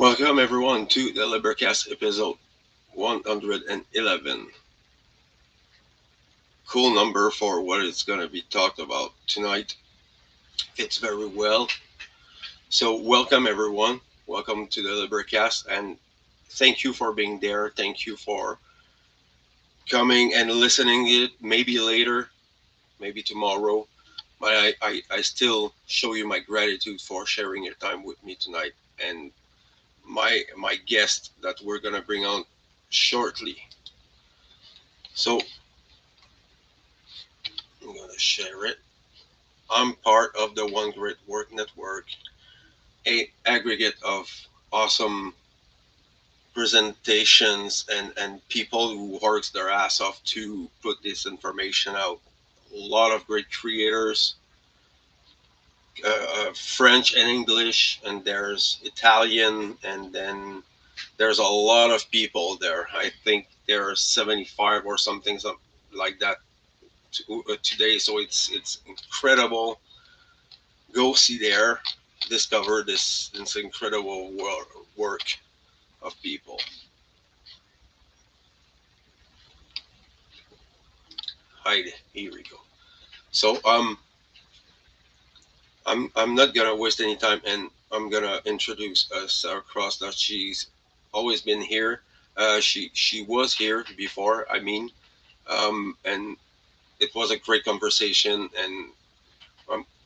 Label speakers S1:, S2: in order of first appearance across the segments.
S1: Welcome everyone to the LIBERcast episode 111. Cool number for what it's going to be talked about tonight. Fits very well. So welcome everyone. Welcome to the LIBERcast, and thank you for being there. Thank you for coming and listening it maybe later, maybe tomorrow. But I still show you my gratitude for sharing your time with me tonight, and my guest that we're gonna bring on shortly. So I'm gonna share it. I'm part of the One Great Work Network, a aggregate of awesome presentations and people who works their ass off to put this information out. A lot of great creators, French and English, and there's Italian, and then there's a lot of people there. I think there are 75 or something like that today. So it's incredible. Go see there, discover this incredible work of people. Hide. Here we go. So I'm not gonna waste any time, and I'm gonna introduce Sara Cross. That she's always been here. She was here before. And it was a great conversation. And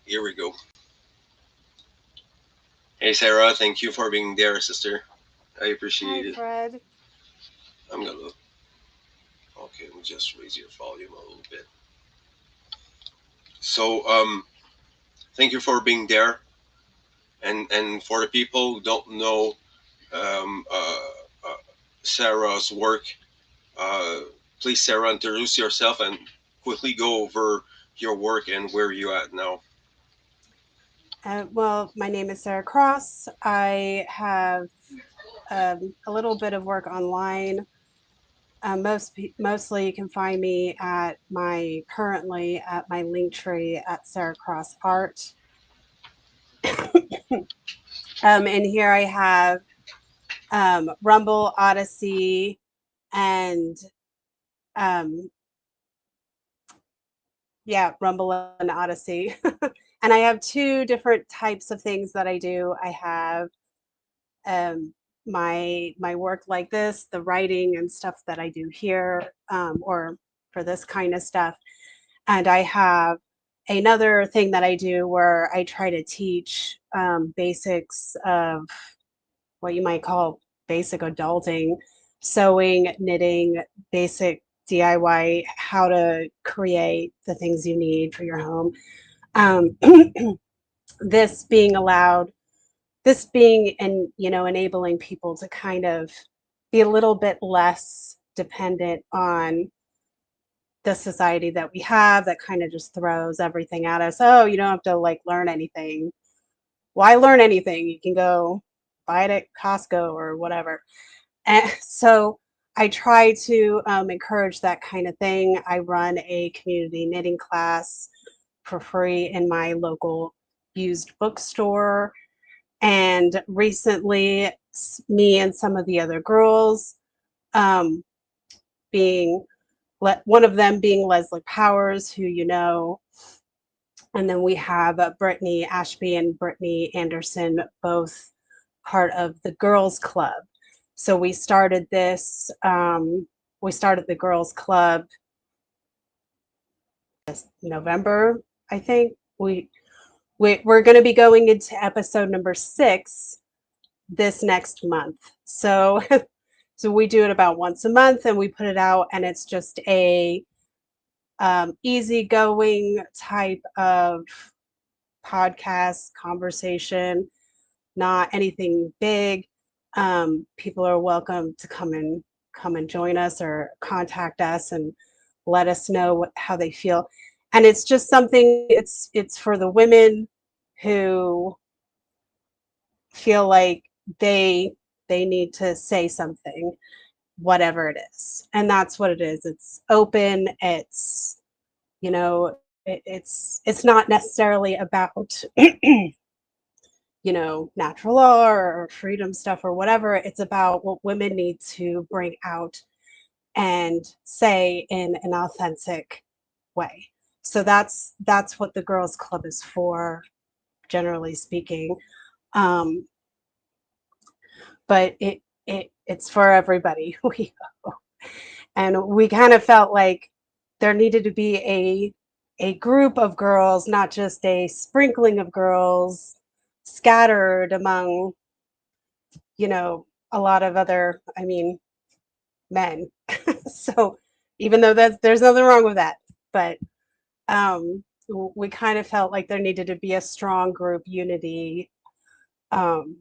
S1: here we go. Hey Sarah, thank you for being there, sister. I appreciate
S2: Hi,
S1: it.
S2: Fred.
S1: I'm gonna okay. Let me just raise your volume a little bit. So thank you for being there. And for the people who don't know um, uh, uh, Sarah's work, uh, please, Sarah, introduce yourself and quickly go over your work and where you're at now.
S2: Well, my name is Sara Cross. I have a little bit of work online. Mostly, you can find me at my currently at my link tree at Sara Cross Art. And here I have Rumble, Odyssey, and um, yeah, Rumble and Odyssey. And I have two different types of things that I do. I have um, my work like this, the writing and stuff that I do here, or for this kind of stuff. And I have another thing that I do where I try to teach basics of what you might call basic adulting, sewing, knitting, basic DIY, how to create the things you need for your home. Um, this being allowed this being and enabling people to kind of be a little bit less dependent on the society that we have that kind of just throws everything at us. Oh, you don't have to like learn anything. Why learn anything? You can go buy it at Costco or whatever. And so I try to encourage that kind of thing. I run a community knitting class for free in my local used bookstore. And recently, me and some of the other girls, um, being one of them being Leslie Powers, who you know, and then we have Brittany Ashby and Brittany Anderson, both part of the Girls Club. So we started this. We started the Girls Club this November, I think. We're going to be going into episode number 6 this next month. So so we do it about once a month, and we put it out, and it's just a easygoing type of podcast conversation, not anything big. People are welcome to come and join us or contact us and let us know how they feel. And it's just something. It's for the women who feel like they they need to say something, whatever it is, and that's what it is. It's open. It's, you know, it's not necessarily about natural law or freedom stuff or whatever. It's about what women need to bring out and say in an authentic way. So that's what the Girls Club is for, generally speaking. Um, but it's for everybody. And we kind of felt like there needed to be a group of girls, not just a sprinkling of girls scattered among, a lot of other, I mean, men. So even though there's nothing wrong with that, but we kind of felt like there needed to be a strong group unity, um,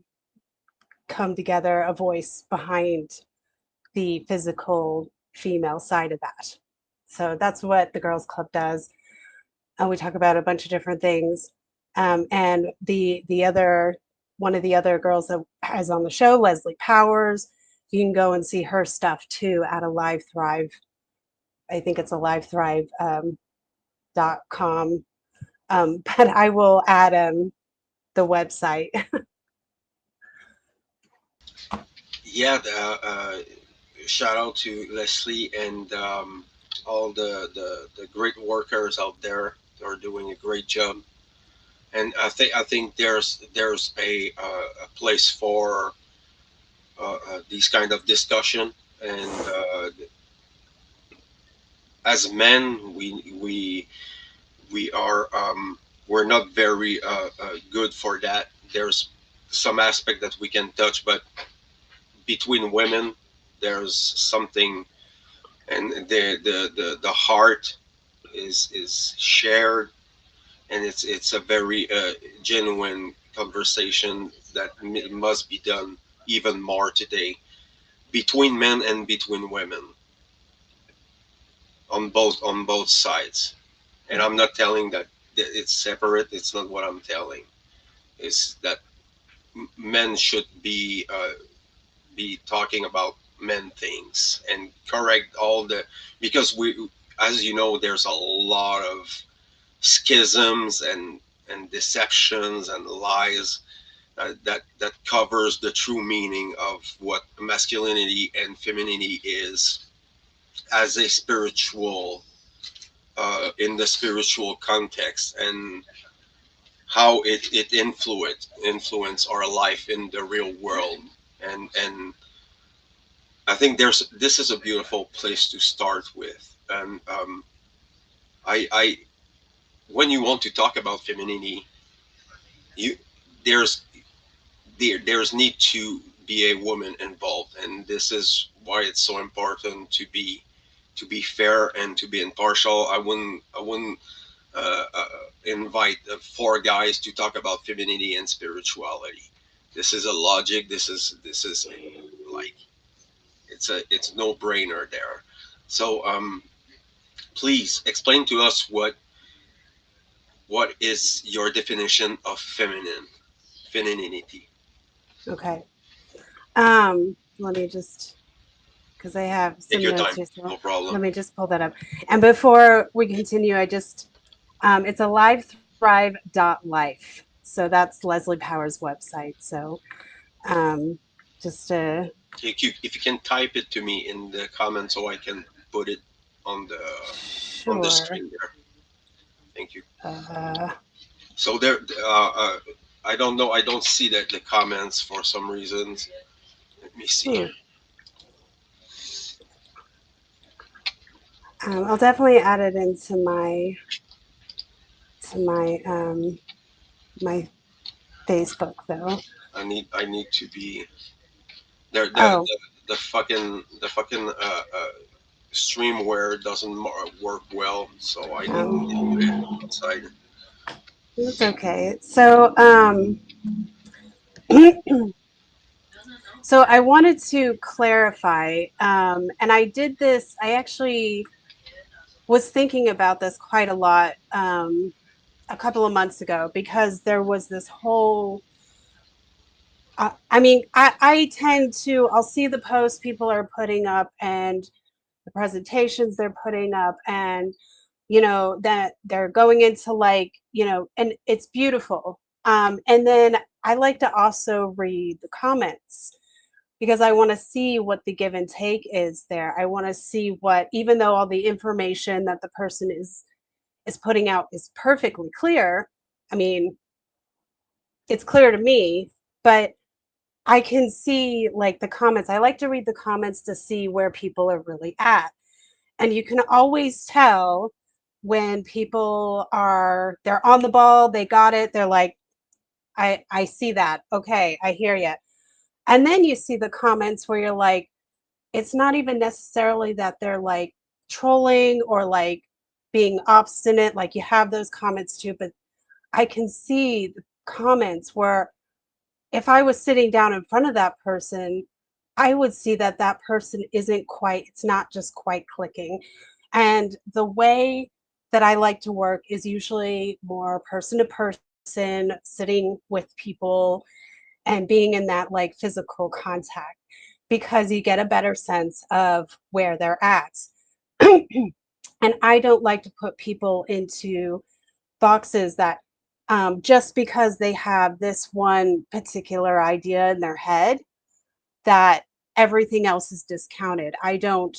S2: come together, a voice behind the physical female side of that. So that's what the Girls Club does. And we talk about a bunch of different things. And the other one of the other girls that is on the show, Leslie Powers, you can go and see her stuff too at a Live Thrive. I think it's a Live Thrive .com. But I will add the website.
S1: Yeah, shout out to Leslie and all the great workers out there. They're doing a great job, and I think there's a place for these kind of discussion. And as men, we are we're not very good for that. There's some aspect that we can touch, but between women, there's something, and the heart is shared, and it's a very genuine conversation that must be done even more today between men and between women on both sides. And I'm not telling that it's separate. It's not what I'm telling. It's that men should be talking about men things and correct all the, because we, as you know, there's a lot of schisms and deceptions and lies that covers the true meaning of what masculinity and femininity is as a spiritual, in the spiritual context, and how it influence our life in the real world. And I think this is a beautiful place to start with. And I when you want to talk about femininity, you there's there's need to be a woman involved, and this is why it's so important to be fair and to be impartial. I wouldn't invite four guys to talk about femininity and spirituality. This is a logic. This is like, it's no brainer there. So please explain to us what is your definition of femininity.
S2: Okay. Let me just, because I have
S1: Take
S2: some
S1: your
S2: notes
S1: time,
S2: here. So
S1: no problem.
S2: let me just pull that up. And before we continue, I just, it's a live thrive.life. So that's Leslie Power's website. So um, just
S1: If you can type it to me in the comments so I can put it on the
S2: sure.
S1: screen there. Thank you.
S2: Uh,
S1: So there, I don't know. I don't see that the comments for some reasons. Let me see.
S2: hmm. I'll definitely add it into my my Facebook though.
S1: I need to be there.
S2: Oh,
S1: The fucking streamware doesn't work well, so I need to do it
S2: um,
S1: inside.
S2: it's okay. So so I wanted to clarify, and I did this. I actually was thinking about this quite a lot a couple of months ago because there was this whole I mean, I tend to, I'll see the posts people are putting up and the presentations they're putting up, and, that they're going into like, and it's beautiful. And then I like to also read the comments because I want to see what the give and take is there. I want to see what, even though all the information that the person is putting out is perfectly clear. I mean, it's clear to me, but I can see like the comments. I like to read the comments to see where people are really at. And you can always tell when people they're on the ball, they got it. They're like, I see that. Okay, I hear you. And then you see the comments where you're like, it's not even necessarily that they're like trolling or like being obstinate. Like you have those comments too, but I can see the comments where if I was sitting down in front of that person, I would see that that person isn't quite, it's not just quite clicking. And the way that I like to work is usually more person to person, sitting with people and being in that like physical contact because you get a better sense of where they're at. And I don't like to put people into boxes that just because they have this one particular idea in their head that everything else is discounted. I don't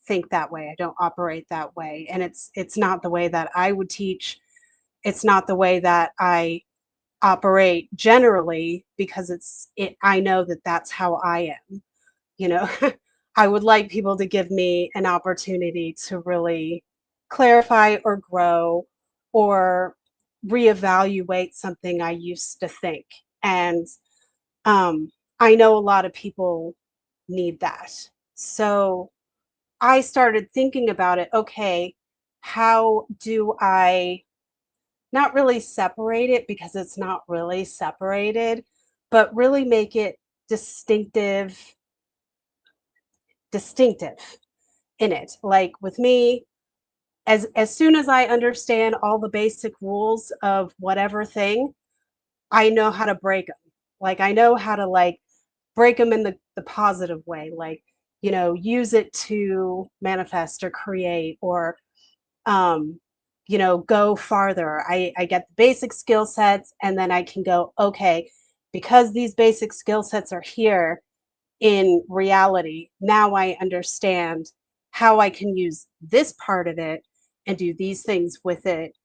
S2: think that way. I don't operate that way, and it's not the way that I would teach. It's not the way that I operate generally because I know that that's how I am. you know I would like people to give me an opportunity to really clarify or grow or reevaluate something I used to think. And um, I know a lot of people need that. So I started thinking about it. Okay, how do I not really separate it because it's not really separated, but really make it distinctive, distinctive in it. Like with me, as soon as I understand all the basic rules of whatever thing, I know how to break them. Like I know how to like break them in the positive way, like use it to manifest or create or um go farther. I get the basic skill sets and then I can go, okay, because these basic skill sets are here in reality, now I understand how I can use this part of it and do these things with it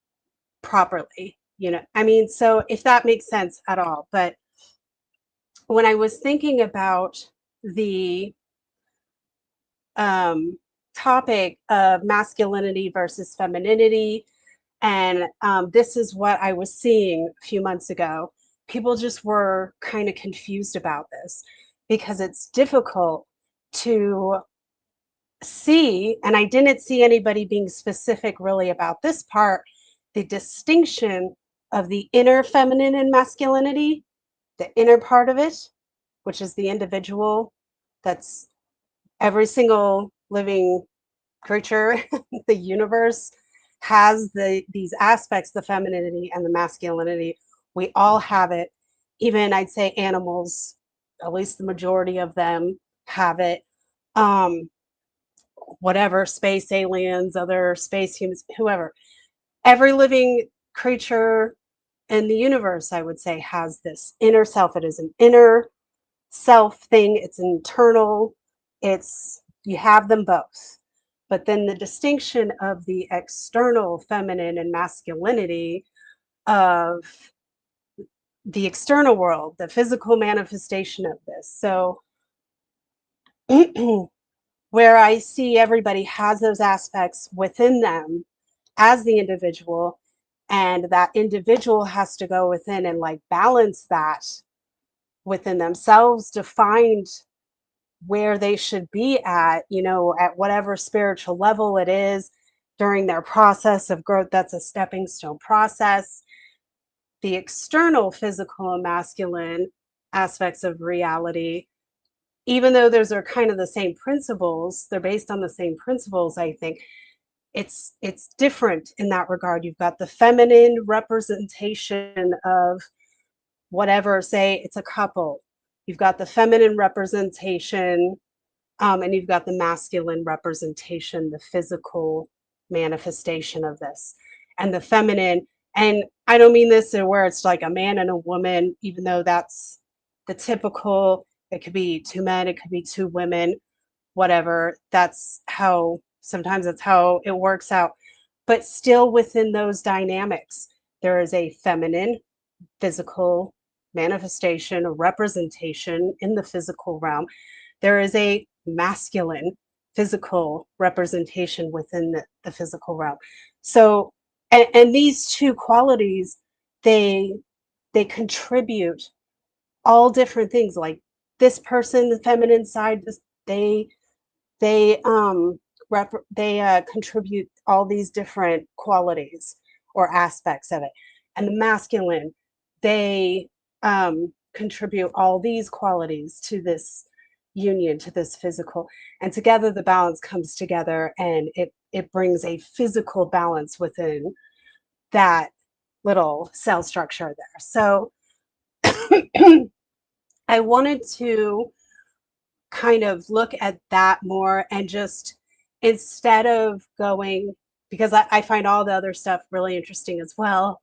S2: properly. I mean, so if that makes sense at all. But when I was thinking about the um, topic of masculinity versus femininity, and this is what I was seeing a few months ago, people just were kind of confused about this because it's difficult to see, and I didn't see anybody being specific really about this part, the distinction of the inner feminine and masculinity, the inner part of it, which is the individual, that's every single living creature in the universe has these aspects, the femininity and the masculinity. We all have it. Even I'd say animals, at least the majority of them have it. Um, whatever, space aliens, other space humans, whoever, every living creature and the universe, I would say, has this inner self. It is an inner self thing, it's internal, it's you have them both. But then the distinction of the external feminine and masculinity of the external world, the physical manifestation of this. So where I see everybody has those aspects within them as the individual, and that individual has to go within and like balance that within themselves to find where they should be at, at whatever spiritual level it is during their process of growth. That's a stepping stone process. The external physical and masculine aspects of reality, even though those are kind of the same principles, they're based on the same principles, I think it's different in that regard. You've got the feminine representation of whatever, say it's a couple. You've got the feminine representation, and you've got the masculine representation, the physical manifestation of this, and the feminine. And I don't mean this in where it's like a man and a woman, even though that's the typical. It could be two men, it could be two women, whatever. That's how sometimes that's how it works out. But still within those dynamics, there is a feminine physical manifestation, a representation in the physical realm. There is a masculine physical representation within the physical realm. So, and these two qualities, they they contribute all different things. Like this person, the feminine side, they they they contribute all these different qualities or aspects of it, and the masculine, they contribute all these qualities to this union, to this physical, and together the balance comes together, and it brings a physical balance within that little cell structure there. So I wanted to kind of look at that more, and just instead of going, because I find all the other stuff really interesting as well,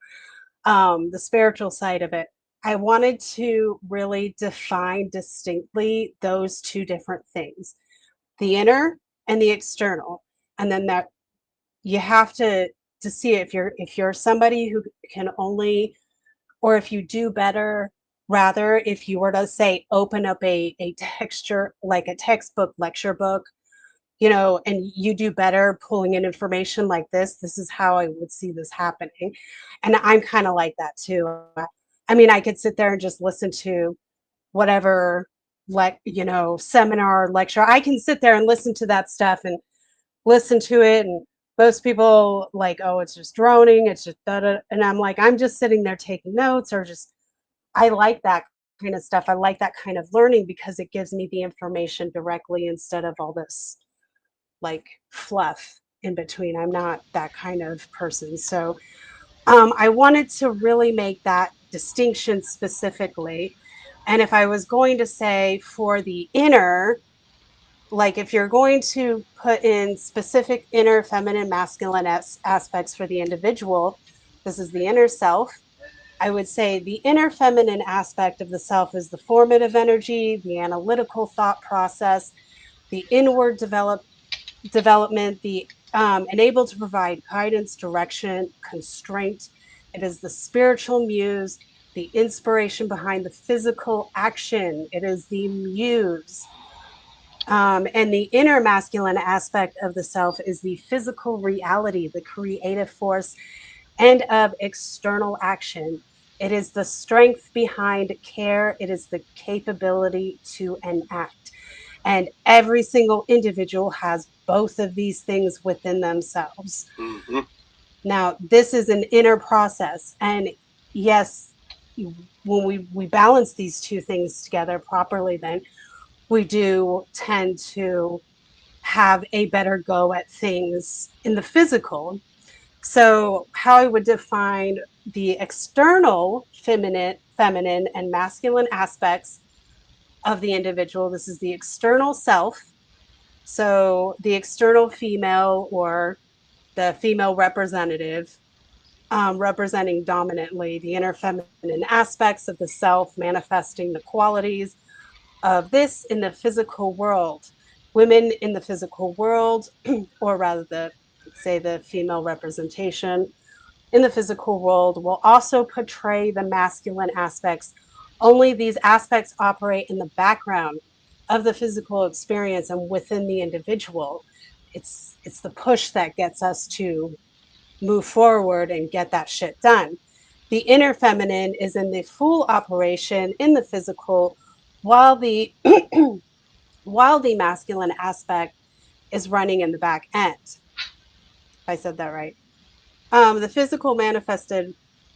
S2: the spiritual side of it, I wanted to really define distinctly those two different things, the inner and the external. And then that you have to see it. If you're somebody who can only, or if you do better, rather, if you were to say open up a texture, like a textbook lecture book, and you do better pulling in information like this is how I would see this happening. And I'm kind of like that too. I mean, I could sit there and just listen to whatever, like, seminar, lecture. I can sit there and listen to that stuff and listen to it, and most people like, oh, it's just droning, it's just da da, and I'm like, I'm just sitting there taking notes, or just, I like that kind of stuff. I like that kind of learning because it gives me the information directly instead of all this like fluff in between. I'm not that kind of person. So I wanted to really make that distinction specifically. And if I was going to say for the inner, like if you're going to put in specific inner feminine masculine aspects for the individual, this is the inner self. I would say the inner feminine aspect of the self is the formative energy, the analytical thought process, the inward development, the and able to provide guidance, direction, constraint. It is the spiritual muse, the inspiration behind the physical action. It is the muse. And the inner masculine aspect of the self is the physical reality, the creative force, and of external action. It is the strength behind care. It is the capability to enact. And every single individual has both of these things within themselves.
S1: Mm-hmm.
S2: Now, this is an inner process. And yes, when we balance these two things together properly, then we do tend to have a better go at things in the physical. So, how I would define the external feminine and masculine aspects of the individual, this is the external self. So, the external female or the female representative, representing dominantly the inner feminine aspects of the self, manifesting the qualities of this in the physical world. Women in the physical world, or rather say the female representation in the physical world, will also portray the masculine aspects. Only these aspects operate in the background of the physical experience and within the individual. It's the push that gets us to move forward and get that shit done. The inner feminine is in the full operation in the physical, while the while the masculine aspect is running in the back end. I said that right. The physical manifested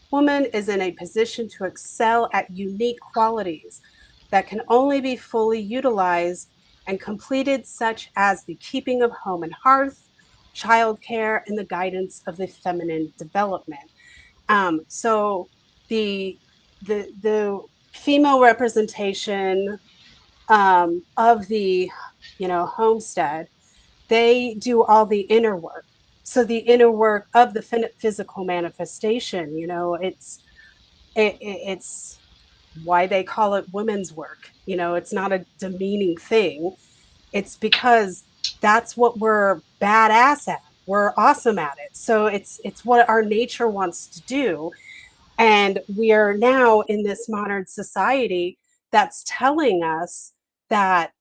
S2: woman is in a position to excel at unique qualities that can only be fully utilized and completed, such as the keeping of home and hearth, childcare, and the guidance of the feminine development. So the the female representation of the homestead, they do all the inner work. So the inner work of the physical manifestation, it's why they call it women's work. It's not a demeaning thing. It's because that's what we're badass at. We're awesome at it. So it's what our nature wants to do. And we are now in this modern society that's telling us that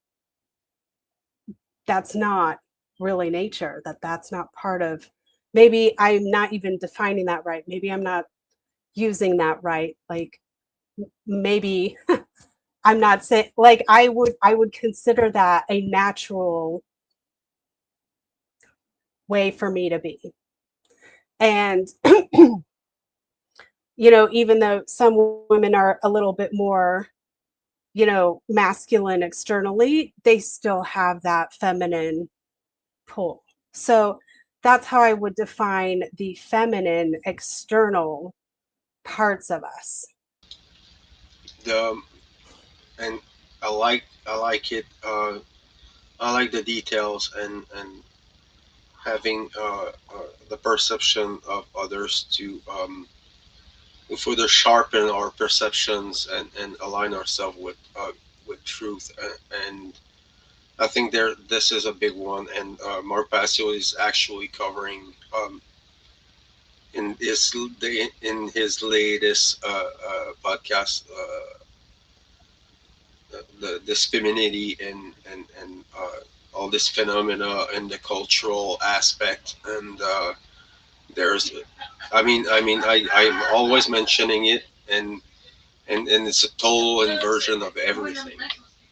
S2: that's not really nature, that's not part of, maybe I'm not even defining that right. Maybe I'm not using that right. Like maybe I'm not saying, like, I would consider that a natural way for me to be. And even though some women are a little bit more, masculine externally, they still have that feminine pull. So that's how I would define the feminine external parts of us.
S1: The and I like it. I like the details and having the perception of others to further sharpen our perceptions and align ourselves with truth. And I think this is a big one. And Mark Passio is actually covering in his latest podcast, this femininity and all this phenomena and the cultural aspect. And there's, I'm always mentioning it, and it's a total inversion of everything.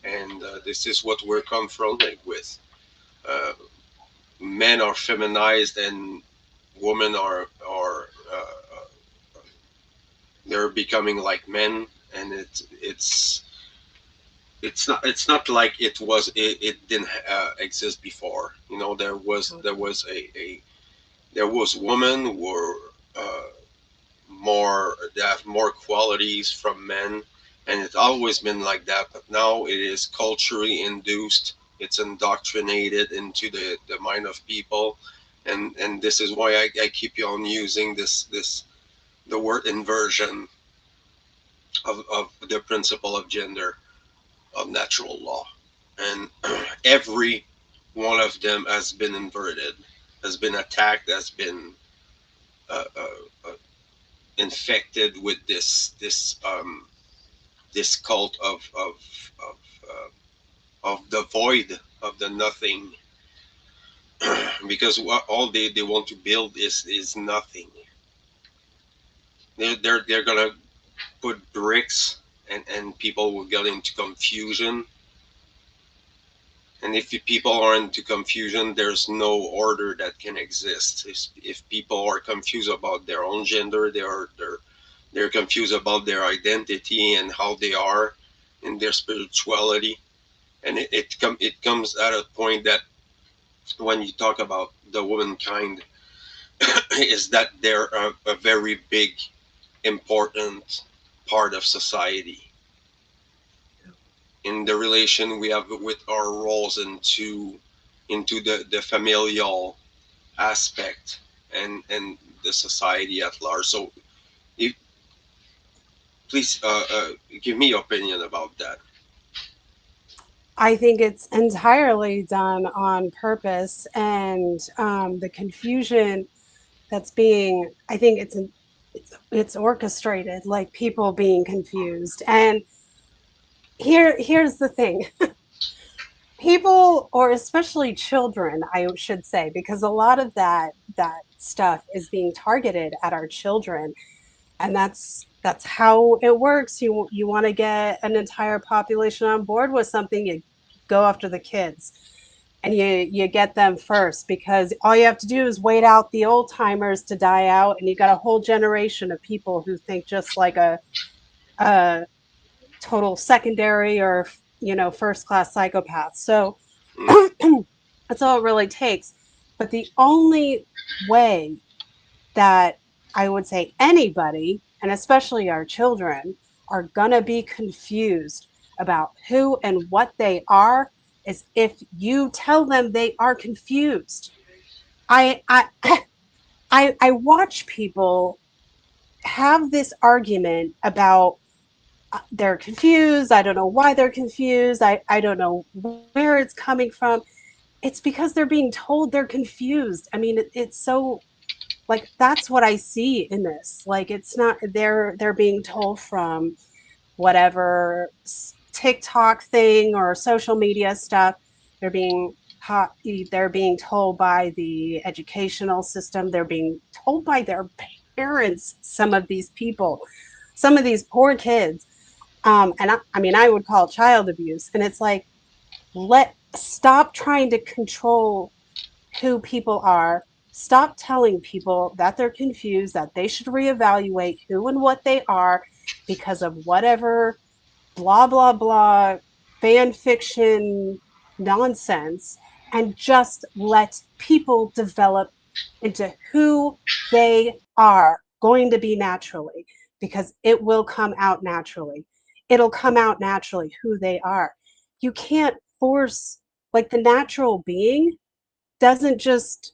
S1: And this is what we're confronted with. Uh, Men are feminized and women are they're becoming like men, and it's not like it didn't exist before. There was women were uh, they have more qualities from men, and it's always been like that. But now it is culturally induced. It's indoctrinated into the mind of people, and this is why I keep on using this the word inversion of the principle of gender, of natural law. And every one of them has been inverted, has been attacked, has been uh, uh, uh, infected with this cult of the void, of the nothing. Because all they want to build is nothing. They're gonna put bricks, and people will get into confusion. And if people are into confusion, there's no order that can exist. If people are confused about their own gender, they're confused about their identity and how they are in their spirituality. And it comes at a point that when you talk about the womankind, is that they're a very big, important part of society in the relation we have with our roles into the familial aspect. and the society at large. So, if, please give me your opinion about that.
S2: I think it's entirely done on purpose, and the confusion that's being, I think it's orchestrated, like people being confused. And here's the thing. People, or especially children, I should say, because a lot of that stuff is being targeted at our children, and that's how it works. You want to get an entire population on board with something, you go after the kids, and you get them first, because all you have to do is wait out the old timers to die out, and you got a whole generation of people who think just like a total secondary or first class psychopath. So
S1: Mm,
S2: that's all it really takes. But the only way that I would say anybody, and especially our children, are gonna be confused about who and what they are is if you tell them they are confused. I I watch people have this argument about they're confused. I don't know why they're confused. I don't know where it's coming from. It's because they're being told they're confused. I mean, it's so, like, that's what I see in this. Like, it's not, they're being told from whatever TikTok thing or social media stuff. They're being taught, they're being told by the educational system, they're being told by their parents, some of these people, some of these poor kids. I mean, I would call it child abuse. And it's like, let stop trying to control who people are. Stop telling people that they're confused, that they should reevaluate who and what they are because of whatever blah, blah, blah fan fiction nonsense, and just let people develop into who they are going to be naturally, because it will come out naturally. It'll come out naturally who they are. You can't force, like, the natural being doesn't just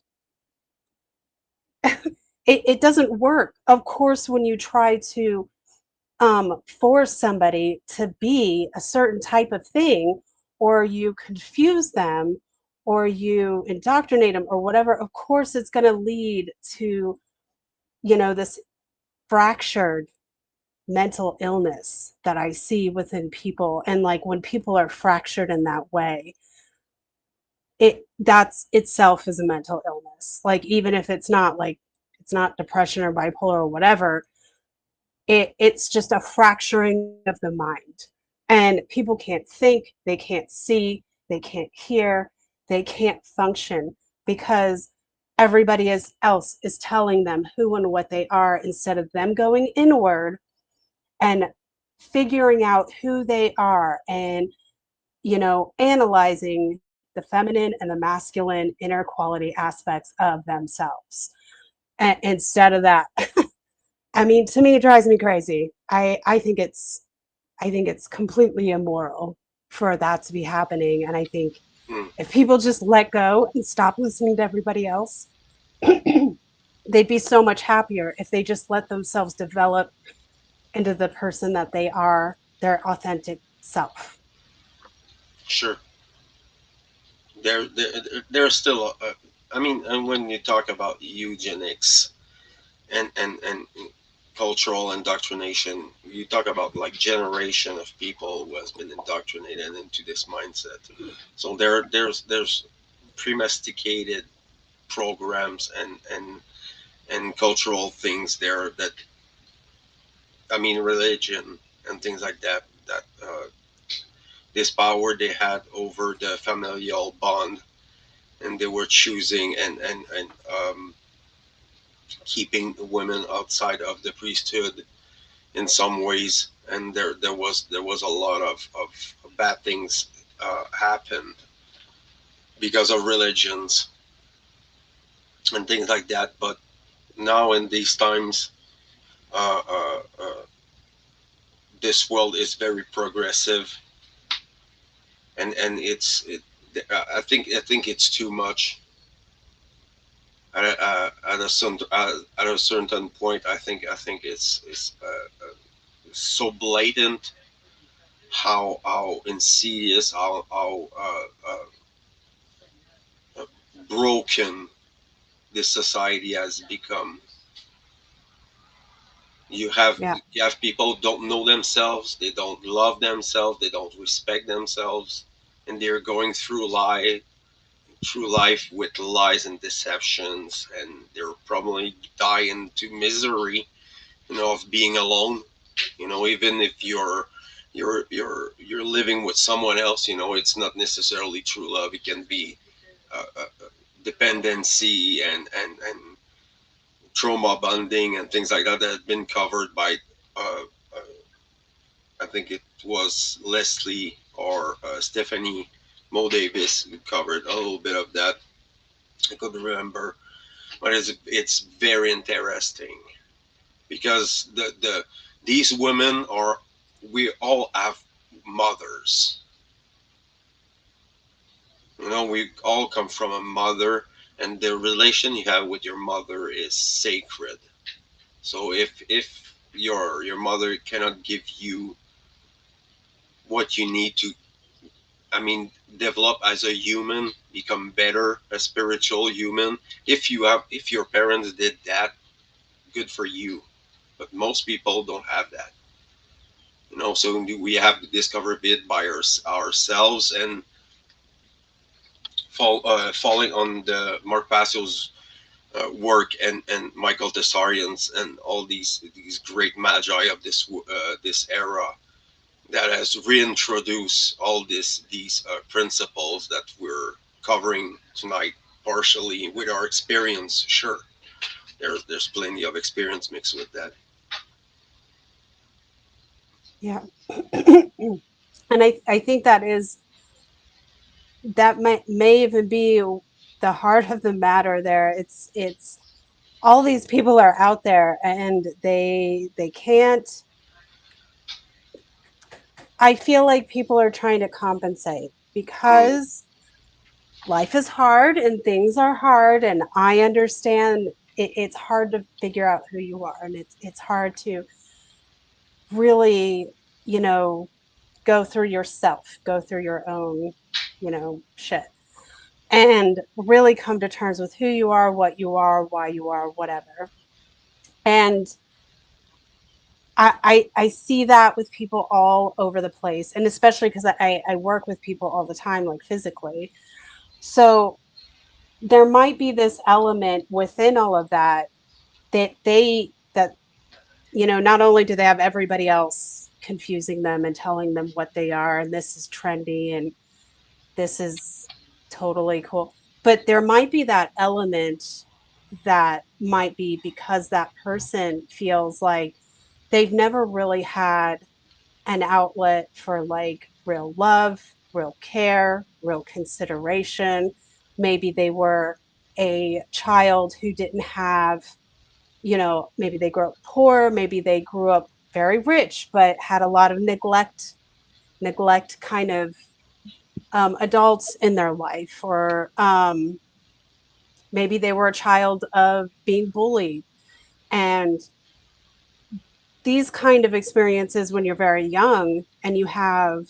S2: it doesn't work. Of course, when you try to force somebody to be a certain type of thing, or you confuse them, or you indoctrinate them, or whatever, of course it's going to lead to, this fractured mental illness that I see within people. And like, when people are fractured in that way, it that's itself is a mental illness. Like, even if it's not, like, it's not depression or bipolar or whatever, it's just a fracturing of the mind. And people can't think, they can't see, they can't hear, they can't function, because everybody else is telling them who and what they are, instead of them going inward and figuring out who they are, and analyzing the feminine and the masculine inner quality aspects of themselves. And instead of that, I mean, to me, it drives me crazy. I think it's completely immoral for that to be happening. And I think
S1: mm.
S2: if people just let go and stop listening to everybody else, they'd be so much happier if they just let themselves develop into the person that they are, their authentic self.
S1: Sure. There's still I mean, and when you talk about eugenics and cultural indoctrination, you talk about like generation of people who has been indoctrinated into this mindset. So there's premesticated programs and cultural things there that, I mean, religion and things like that, that this power they had over the familial bond, and they were choosing and keeping women outside of the priesthood in some ways, and there was a lot of bad things happened because of religions and things like that. But now in these times, uh, uh, uh, this world is very progressive, and I think it's too much. At a certain point, I think it's so blatant how insidious, how broken this society has become.
S2: Yeah.
S1: You have people don't know themselves, they don't love themselves, they don't respect themselves, and they're going through life with lies and deceptions, and they're probably dying to misery, of being alone. Even if you're living with someone else, it's not necessarily true love. It can be dependency and trauma bonding and things like that that have been covered by uh, I think it was Leslie or Stephanie Mo Davis who covered a little bit of that. I couldn't remember, but it's very interesting because these women are we all have mothers. We all come from a mother, and the relation you have with your mother is sacred. So if your mother cannot give you what you need to, I mean, develop as a human, become better, a spiritual human. If your parents did that, good for you. But most people don't have that. So we have to discover it by ourselves and falling on the Mark Passio's work and Michael Tessarian's and all these great magi of this era that has reintroduced all these principles that we're covering tonight partially with our experience. Sure, there's plenty of experience mixed with that.
S2: Yeah. And I think that may even be the heart of the matter there. It's all these people are out there and they can't. I feel like people are trying to compensate
S1: Mm,
S2: because life is hard and things are hard, and I understand it's hard to figure out who you are, and it's hard to really, you know, go through yourself, go through your own, shit, and really come to terms with who you are, what you are, why you are, whatever. And I see that with people all over the place, and especially because I work with people all the time, like physically. So there might be this element within all of that that not only do they have everybody else confusing them and telling them what they are, and this is trendy and this is totally cool, but there might be that element that might be because that person feels like they've never really had an outlet for like real love, real care, real consideration. Maybe they were a child who didn't have, maybe they grew up poor, maybe they grew up very rich, but had a lot of neglect kind of adults in their life, or maybe they were a child of being bullied. And these kind of experiences, when you're very young and you have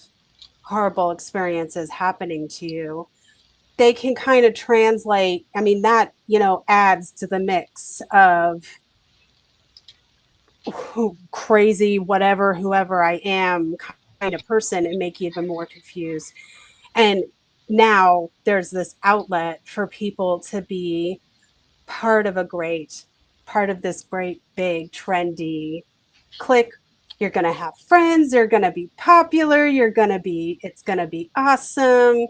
S2: horrible experiences happening to you, they can kind of translate. I mean, that, adds to the mix of who, crazy, whatever, whoever I am kind of person, and make you even more confused. And now there's this outlet for people to be part of this great, big, trendy clique. You're going to have friends, you're going to be popular, it's going to be awesome.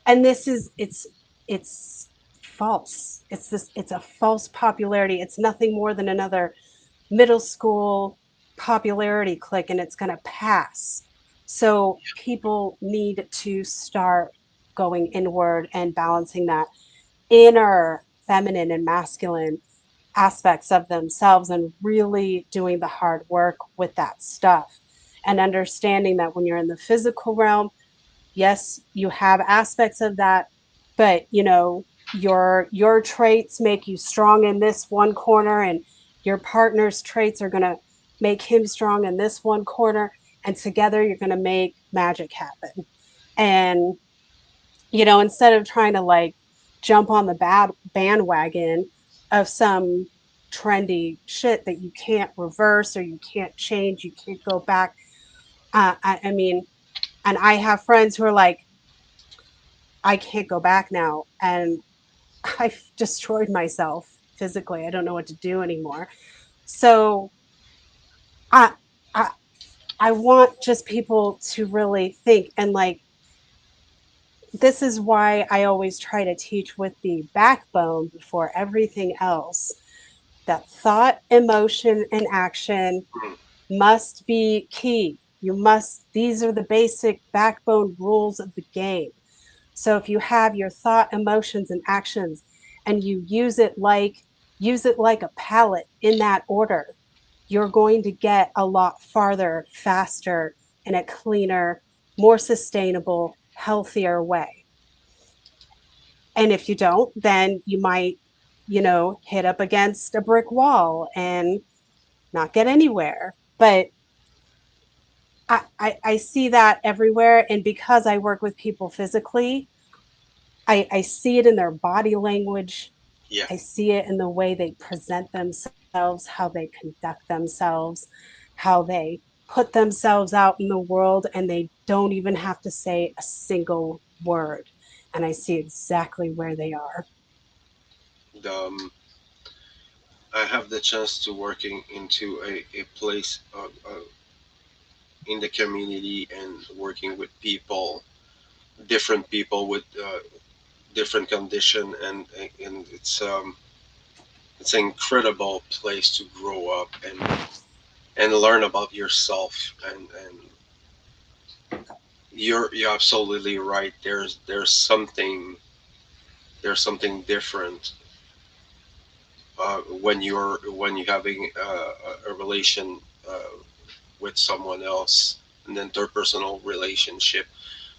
S2: And it's false. It's a false popularity. It's nothing more than another middle school popularity click, and it's going to pass. So people need to start going inward and balancing that inner feminine and masculine aspects of themselves, and really doing the hard work with that stuff, and understanding that when you're in the physical realm, yes, you have aspects of that, but your traits make you strong in this one corner, and your partner's traits are going to make him strong in this one corner, and together you're going to make magic happen. And instead of trying to like jump on the bad bandwagon of some trendy shit that you can't reverse or you can't change, you can't go back. I mean, and I have friends who are like, I can't go back now, and I've destroyed myself physically. I don't know what to do anymore. So I I I want just people to really think, and like, this is why I always try to teach with the backbone before everything else, that thought, emotion, and action
S1: Mm.
S2: must be key. These are the basic backbone rules of the game. So if you have your thought, emotions, and actions, and you use it like a palette in that order, you're going to get a lot farther, faster, in a cleaner, more sustainable, healthier way. And if you don't, then you might, hit up against a brick wall and not get anywhere. But I see that everywhere. And because I work with people physically, I see it in their body language.
S1: Yeah,
S2: I see it in the way they present themselves, how they conduct themselves, how they put themselves out in the world, and they don't even have to say a single word. And I see exactly where they are.
S1: the, I have the chance to working into a place in the community and working with people, different people with different condition, and it's an incredible place to grow up and learn about yourself. And you're absolutely right. There's something different when you're having a relation with someone else, an interpersonal relationship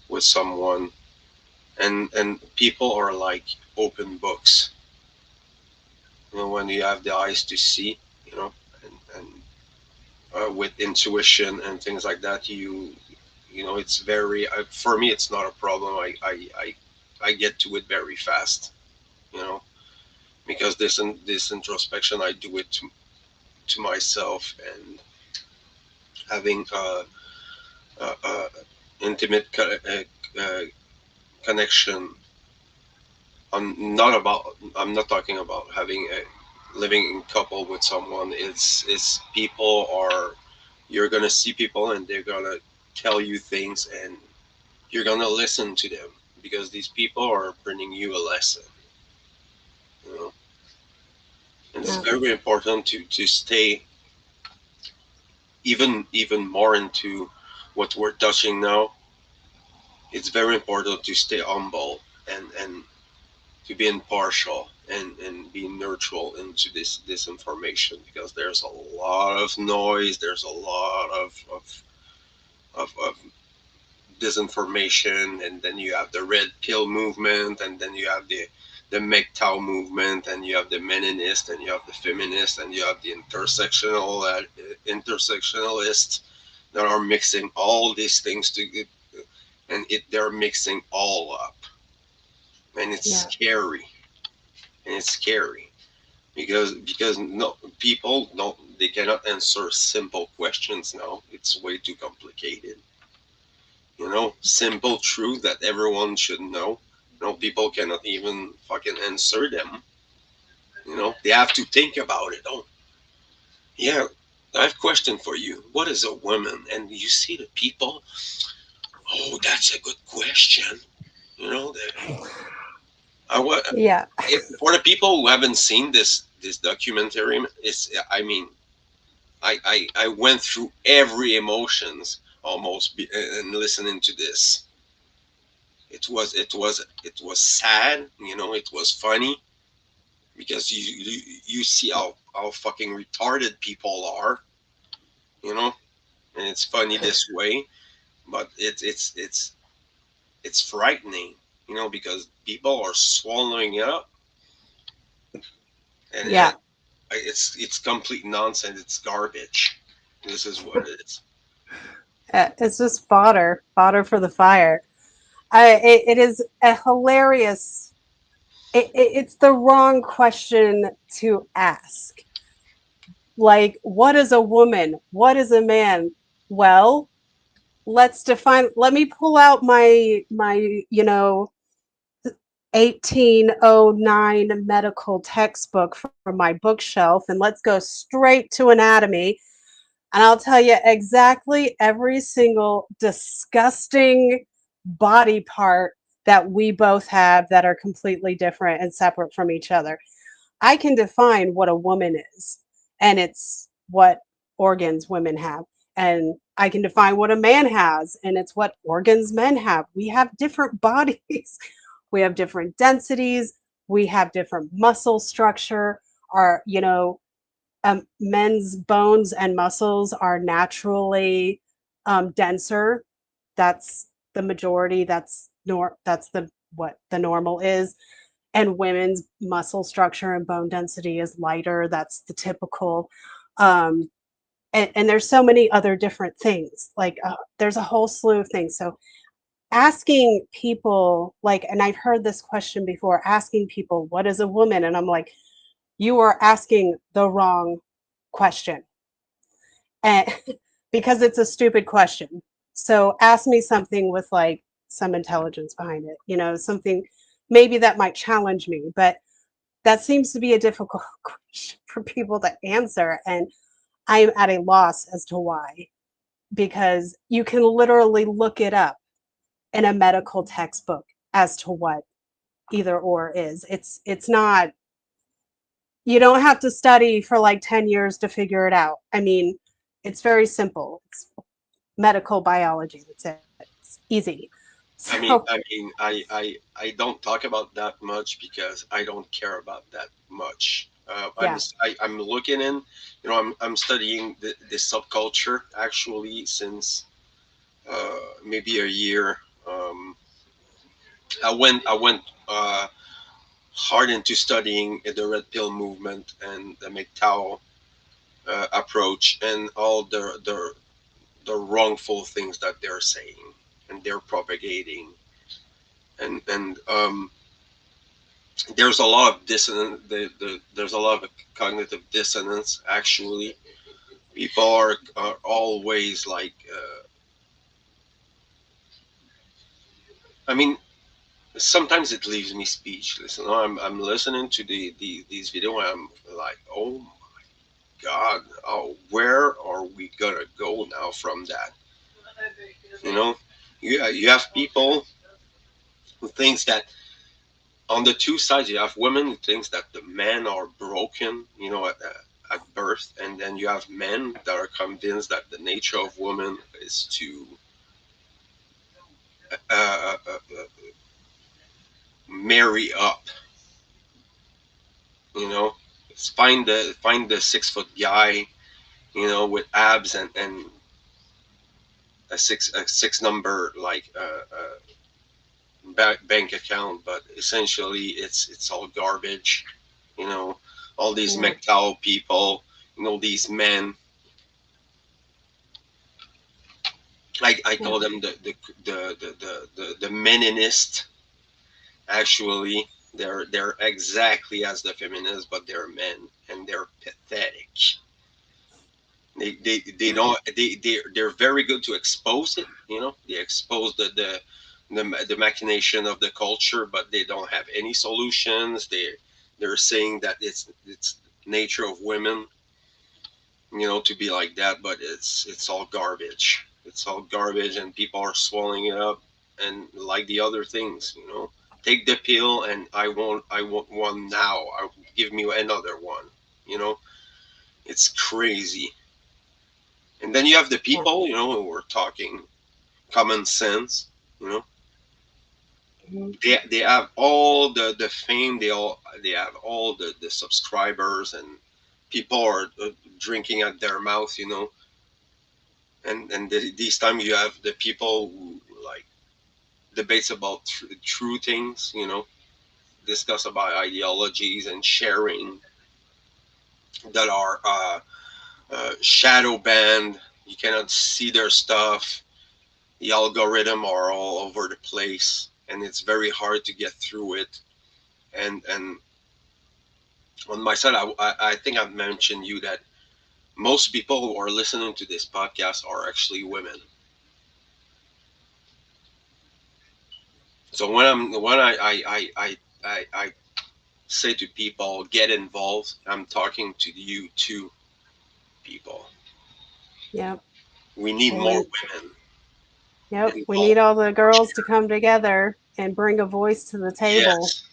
S1: with someone, and people are like open books. When you have the eyes to see, and with intuition and things like that, it's very for me it's not a problem. I get to it very fast, you know, because this introspection I do it to myself, and having uh, intimate connection. I'm not talking about having a living in couple with someone. It's people are you're gonna see people and they're gonna tell you things, and you're gonna listen to them because these people are bringing you a lesson. You know, and it's
S2: Yeah.
S1: very important to stay even more into what we're touching now. It's very important to stay humble and to be impartial and be neutral into this information, because there's a lot of noise, there's a lot of disinformation, and then you have the red pill movement, and then you have the MGTOW movement, and you have the meninist, and you have the feminist, and you have the intersectionalists that are mixing all these things together, and they're mixing all up, and it's
S2: Yeah.
S1: scary, and it's scary because no people don't they cannot answer simple questions now. It's way too complicated. Simple truth that everyone should know. People cannot even fucking answer them. They have to think about it. Oh, yeah, I have a question for you. What is a woman? And you see the people. Oh, that's a good question. You know, the, I wa-
S2: Yeah.
S1: for the people who haven't seen this documentary, I mean, I went through every emotions almost and listening to this. It was sad, it was funny because you see how fucking retarded people are, you know, and it's funny this way, but it's frightening, because people are swallowing it up, and
S2: Yeah,
S1: it's complete nonsense. It's garbage. This is what it is.
S2: it's just fodder for the fire. It is a hilarious. It's the wrong question to ask. Like, what is a woman? What is a man? Well, let's define. Let me pull out my 1809 medical textbook from my bookshelf and let's go straight to anatomy. And I'll tell you exactly every single disgusting body part that we both have that are completely different and separate from each other. I can define what a woman is, and it's what organs women have. And I can define what a man has, and it's what organs men have. We have different bodies, we have different densities, we have different muscle structure. Our, men's bones and muscles are naturally denser. That's the majority. That's the what the normal is. And women's muscle structure and bone density is lighter. That's the typical. Um, and there's so many other different things. Like there's a whole slew of things. So asking people like, and I've heard this question before, asking people what is a woman, and I'm like, you are asking the wrong question, and because it's a stupid question. So ask me something with like some intelligence behind it, something maybe that might challenge me, but that seems to be a difficult question for people to answer. And I'm at a loss as to why, because you can literally look it up in a medical textbook as to what either or is. It's not, you don't have to study for like 10 years to figure it out. I mean, it's very simple. It's medical biology. That's it. It's easy.
S1: I
S2: So
S1: mean, I don't talk about that much because I don't care about that much.
S2: yeah.
S1: I'm looking in, I'm studying the subculture actually since maybe a year. Um, I went hard into studying the red pill movement and the MGTOW approach and all the wrongful things that they're saying and they're propagating, and there's a lot of dissonance. There's a lot of cognitive dissonance. Actually, people are always like, I mean, sometimes it leaves me speechless. I'm listening to these video and I'm like, oh my god, oh, where are we gonna go now from that? You know, you have people who thinks that on the two sides, you have women who thinks that the men are broken, at birth, and then you have men that are convinced that the nature of women is to marry up, you know, find the 6 foot guy, with abs and a six number like bank account, but essentially it's all garbage, you know, all these
S2: Yeah.
S1: MGTOW people, these men. I
S2: Yeah.
S1: call them the meninist. Actually, they're exactly as the feminists, but they're men and they're pathetic. They don't they're very good to expose it. They expose the machination of the culture, but they don't have any solutions. They're saying that it's nature of women, to be like that, but it's all garbage. It's all garbage, and people are swallowing it up. And like the other things, take the pill, and I want one now. Give me another one. You know, it's crazy. And then you have the
S2: Yeah.
S1: people, who are talking common sense. You know,
S2: Mhm.
S1: they have all the fame. They have all the subscribers, and people are drinking at their mouth. And these time you have the people who like debates about true things, discuss about ideologies and sharing that are shadow banned. You cannot see their stuff. The algorithm are all over the place, and it's very hard to get through it. And on my side, I think I've mentioned you that most people who are listening to this podcast are actually women. So when I say to people get involved, I'm talking to you too, people.
S2: Yep.
S1: We need
S2: Well,
S1: more
S2: when,
S1: women
S2: yep. We need
S1: involved.
S2: all the girls to come together and bring a voice to the table.
S1: Yes.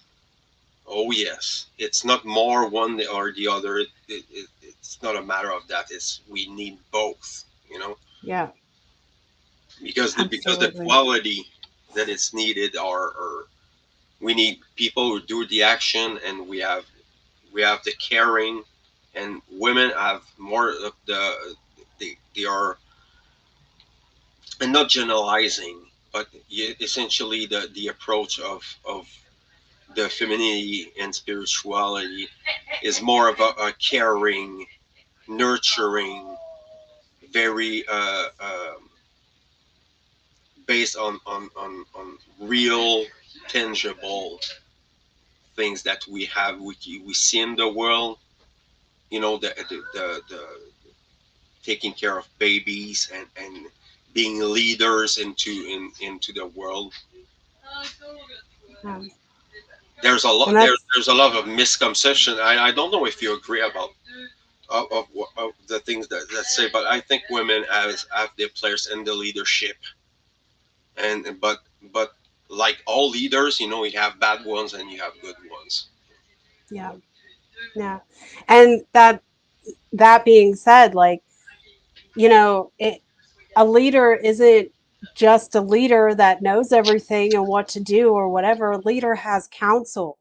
S1: Oh yes. It's not more one or the other. It's not a matter of that. It's we need both.
S2: Yeah,
S1: Because the
S2: absolutely.
S1: quality that is needed are we need people who do the action, and we have the caring, and women have more of they are, and not generalizing, but essentially the approach of the femininity and spirituality is more of a caring, nurturing, very based on real, tangible things that we see in the world. The taking care of babies and being leaders into the world.
S2: Um,
S1: There's a
S2: and
S1: lot
S2: that's
S1: there's a lot of misconception. I don't know if you agree about of the things that say, but I think women have their place in the leadership, but like all leaders, you have bad ones and you have good ones.
S2: yeah, yeah. And that being said, like, it, a leader isn't just a leader that knows everything and what to do or whatever. A leader has counsel.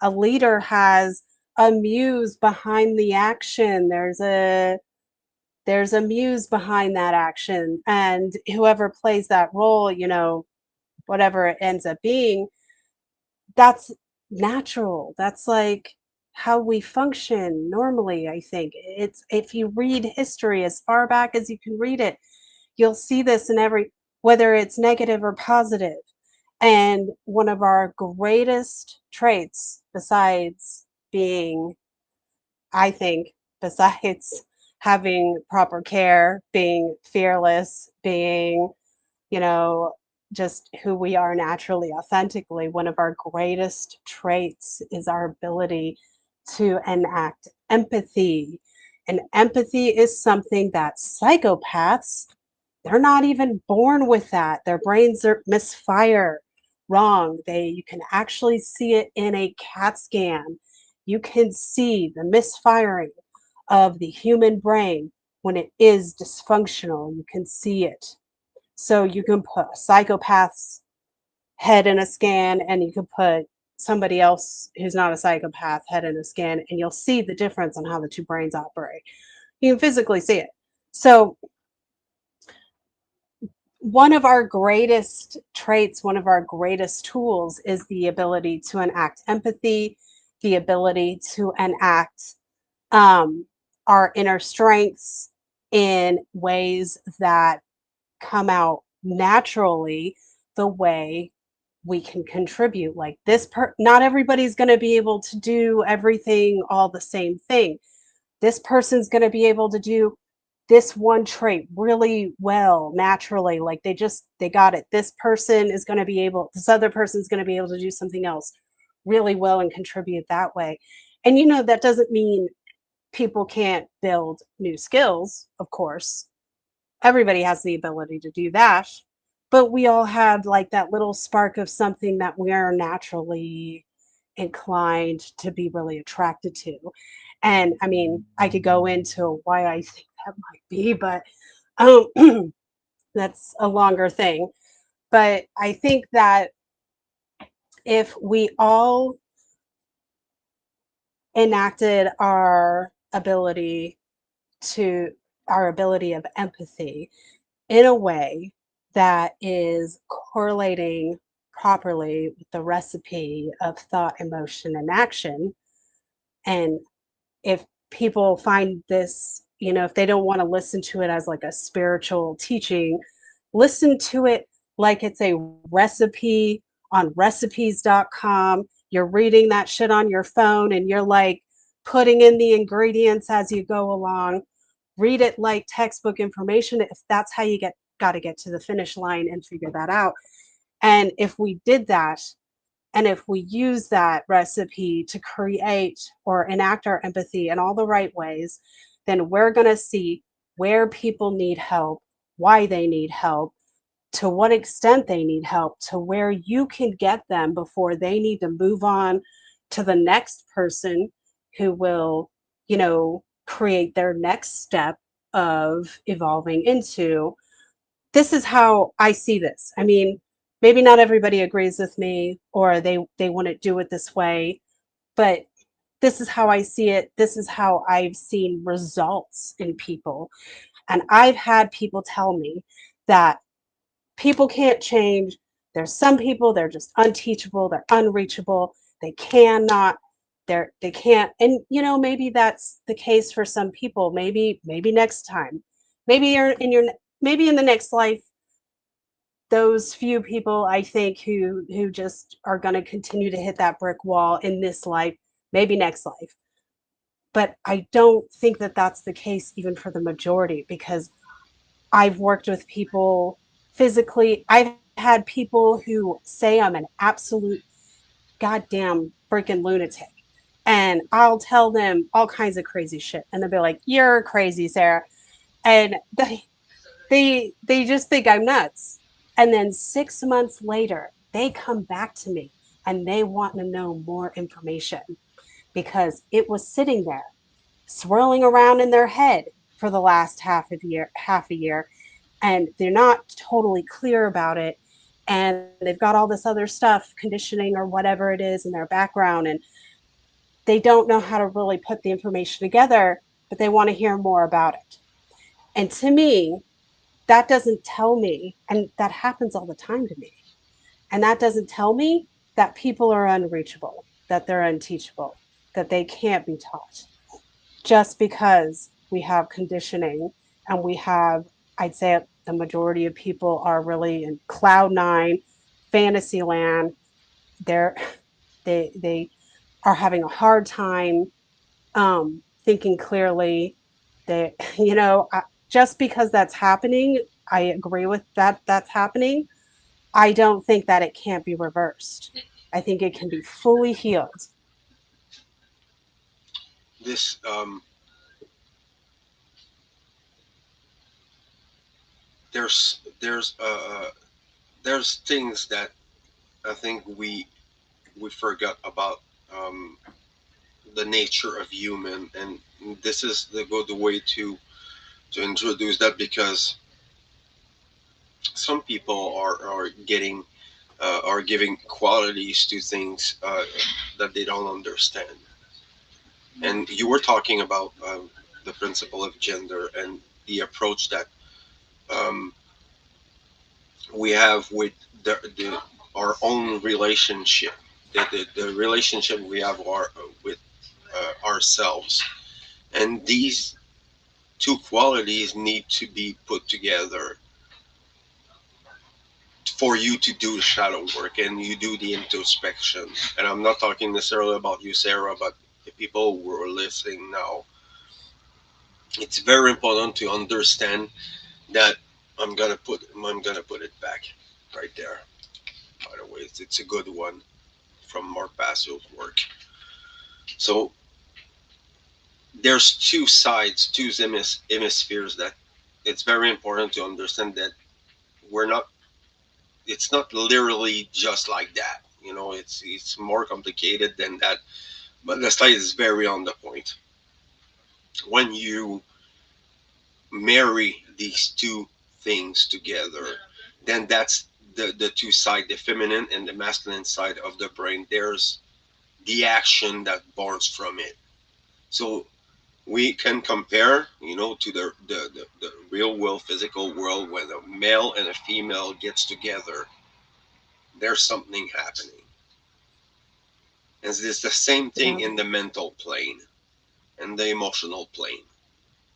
S2: A leader has a muse behind the action. There's a muse behind that action, and whoever plays that role, whatever it ends up being, that's natural. That's like how we function normally, I think. It's if you read history as far back as you can read it, you'll see this in every, whether it's negative or positive. And one of our greatest traits, besides being, I think, besides having proper care, being fearless, being, you know, just who we are naturally, authentically, one of our greatest traits is our ability to enact empathy. And empathy is something that psychopaths, they're not even born with that. Their brains are misfire wrong. You can actually see it in a CAT scan. You can see the misfiring of the human brain when it is dysfunctional. You can see it. So you can put a psychopath's head in a scan, and you can put somebody else who's not a psychopath head in a scan, and you'll see the difference on how the two brains operate. You can physically see it. So one of our greatest traits, one of our greatest tools is the ability to enact empathy, the ability to enact um, our inner strengths in ways that come out naturally, the way we can contribute. Like not everybody's going to be able to do everything all the same thing. This person's going to be able to do this one trait really well naturally, like they got it. This other person's going to be able to do something else really well and contribute that way. And that doesn't mean people can't build new skills. Of course, everybody has the ability to do that, but we all have like that little spark of something that we are naturally inclined to be really attracted to. And I mean, I could go into why I think that might be, but um, that's a longer thing. But I think that if we all enacted to our ability of empathy in a way that is correlating properly with the recipe of thought, emotion, and action. And if people find this, if they don't want to listen to it as like a spiritual teaching, listen to it like it's a recipe on recipes.com. You're reading that shit on your phone and you're like putting in the ingredients as you go along. Read it like textbook information if that's how you got to get to the finish line and figure that out. And if we did that, and if we use that recipe to create or enact our empathy in all the right ways, then we're going to see where people need help, why they need help, to what extent they need help, to where you can get them before they need to move on to the next person who will, create their next step of evolving into. This is how I see this. I mean, maybe not everybody agrees with me or they wouldn't do it this way, but this is how I see it. This is how I've seen results in people. And I've had people tell me that people can't change. There's some people they're just unteachable, they're unreachable, they cannot they can't. And maybe that's the case for some people. Maybe next time. Maybe you're in your maybe in the next life those few people I think who just are going to continue to hit that brick wall in this life, maybe next life. But I don't think that that's the case even for the majority, because I've worked with people physically. I've had people who say I'm an absolute goddamn freaking lunatic. And I'll tell them all kinds of crazy shit. And they'll be like, "You're crazy, Sarah." And they just think I'm nuts. And then 6 months later, they come back to me and they want to know more information because it was sitting there swirling around in their head for the last half a year, and they're not totally clear about it. And they've got all this other stuff, conditioning or whatever it is in their background, and they don't know how to really put the information together, but they want to hear more about it. And to me, that doesn't tell me, and that happens all the time to me, and that doesn't tell me that people are unreachable, that they're unteachable, that they can't be taught, just because we have conditioning and we have, I'd say the majority of people are really in cloud nine, fantasy land. They're they are having a hard time thinking clearly. They, just because that's happening, I agree with that. That's happening. I don't think that it can't be reversed. I think it can be fully healed.
S1: This there's things that I think we forgot about, um, the nature of human, and this is the good way to introduce that, because some people are getting are giving qualities to things that they don't understand. And you were talking about the principle of gender and the approach that um, we have with the our own relationship, the relationship we have with ourselves, and these two qualities need to be put together for you to do the shadow work and you do the introspection. And I'm not talking necessarily about you, Sarah, but the people who are listening now. It's very important to understand that I'm gonna put it back right there. By the way, it's a good one from Mark Bassio's work. So there's two sides, two hemispheres, that it's very important to understand that we're not. It's not literally just like that. It's more complicated than that. But the slide is very on the point. When you marry these two things together, then that's the two side, the feminine and the masculine side of the brain. There's the action that borns from it. So we can compare, to the real world, physical world, when a male and a female gets together. there's something happening. And it's the same thing
S2: Yeah.
S1: in the mental plane and the emotional plane.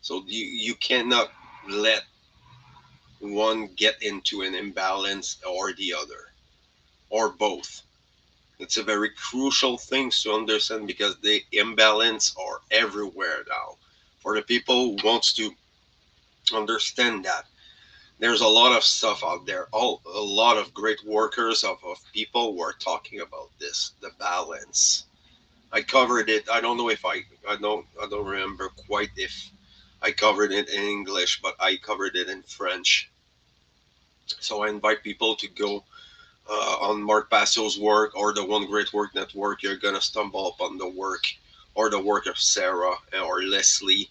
S1: So you cannot let one get into an imbalance or the other, or both. It's a very crucial thing to understand because the imbalance are everywhere now. For the people who wants to understand that, there's a lot of stuff out there, a lot of great workers of people who are talking about this, the balance. I covered it. I don't know if I don't remember quite if I covered it in English, but I covered it in French. So I invite people to go on Mark Passio's work or the One Great Work Network. You're gonna stumble upon the work or the work of Sarah or Leslie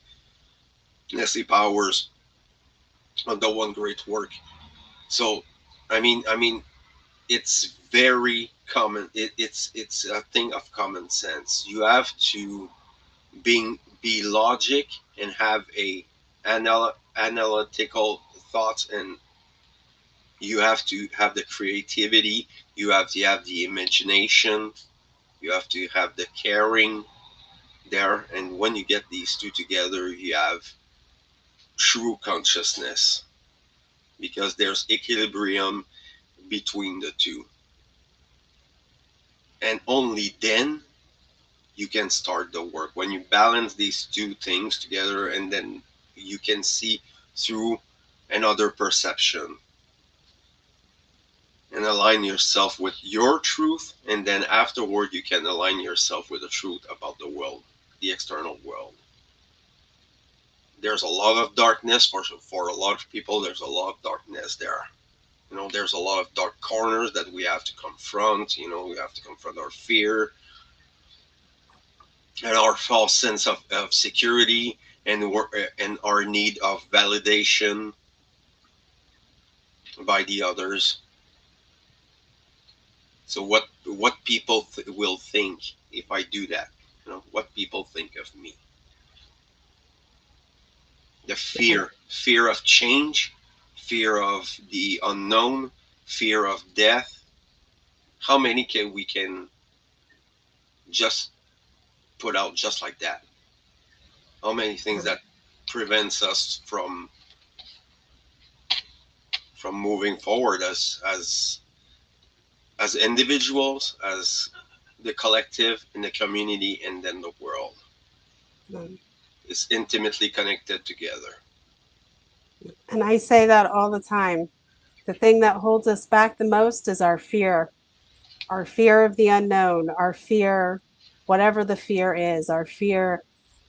S1: Powers on the One Great Work. So, I mean, it's very common. It's a thing of common sense. You have to be logic and have a analytical thoughts, and you have to have the creativity. You have to have the imagination. You have to have the caring there, and when you get these two together, you have true consciousness because there's equilibrium between the two, and only then you can start the work. When you balance these two things together, and then you can see through another perception and align yourself with your truth, and then afterward you can align yourself with the truth about the world, the external world. There's a lot of darkness for a lot of people. There's a lot of darkness there. There's a lot of dark corners that we have to confront. We have to confront our fear and our false sense of security, and our need of validation by the others. So what people will think if I do that? What people think of me. The
S2: Yeah.
S1: fear of change, fear of the unknown, fear of death. How many can just put out just like that? How many things
S2: Yeah.
S1: that prevents us from moving forward as individuals, as the collective, in the community, and then the world
S2: Um,
S1: is intimately connected together.
S2: And I say that all the time. The thing that holds us back the most is our fear of the unknown, our fear, whatever the fear is, our fear,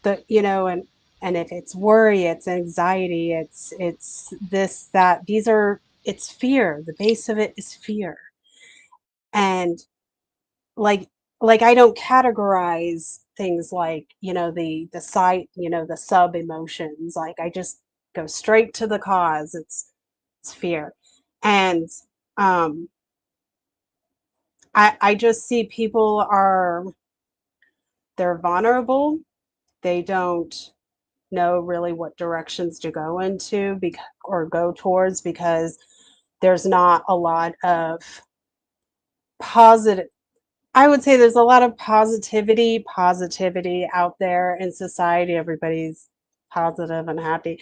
S2: and if it's worry, it's anxiety, it's this, that, it's fear. The base of it is fear. And like I don't categorize things like, the sub emotions. Like I just go straight to the cause. It's fear. And um I just see people they're vulnerable. They don't know really what directions to go into or go towards, because there's not a lot of positive I would say there's a lot of positivity out there in society. Everybody's positive and happy,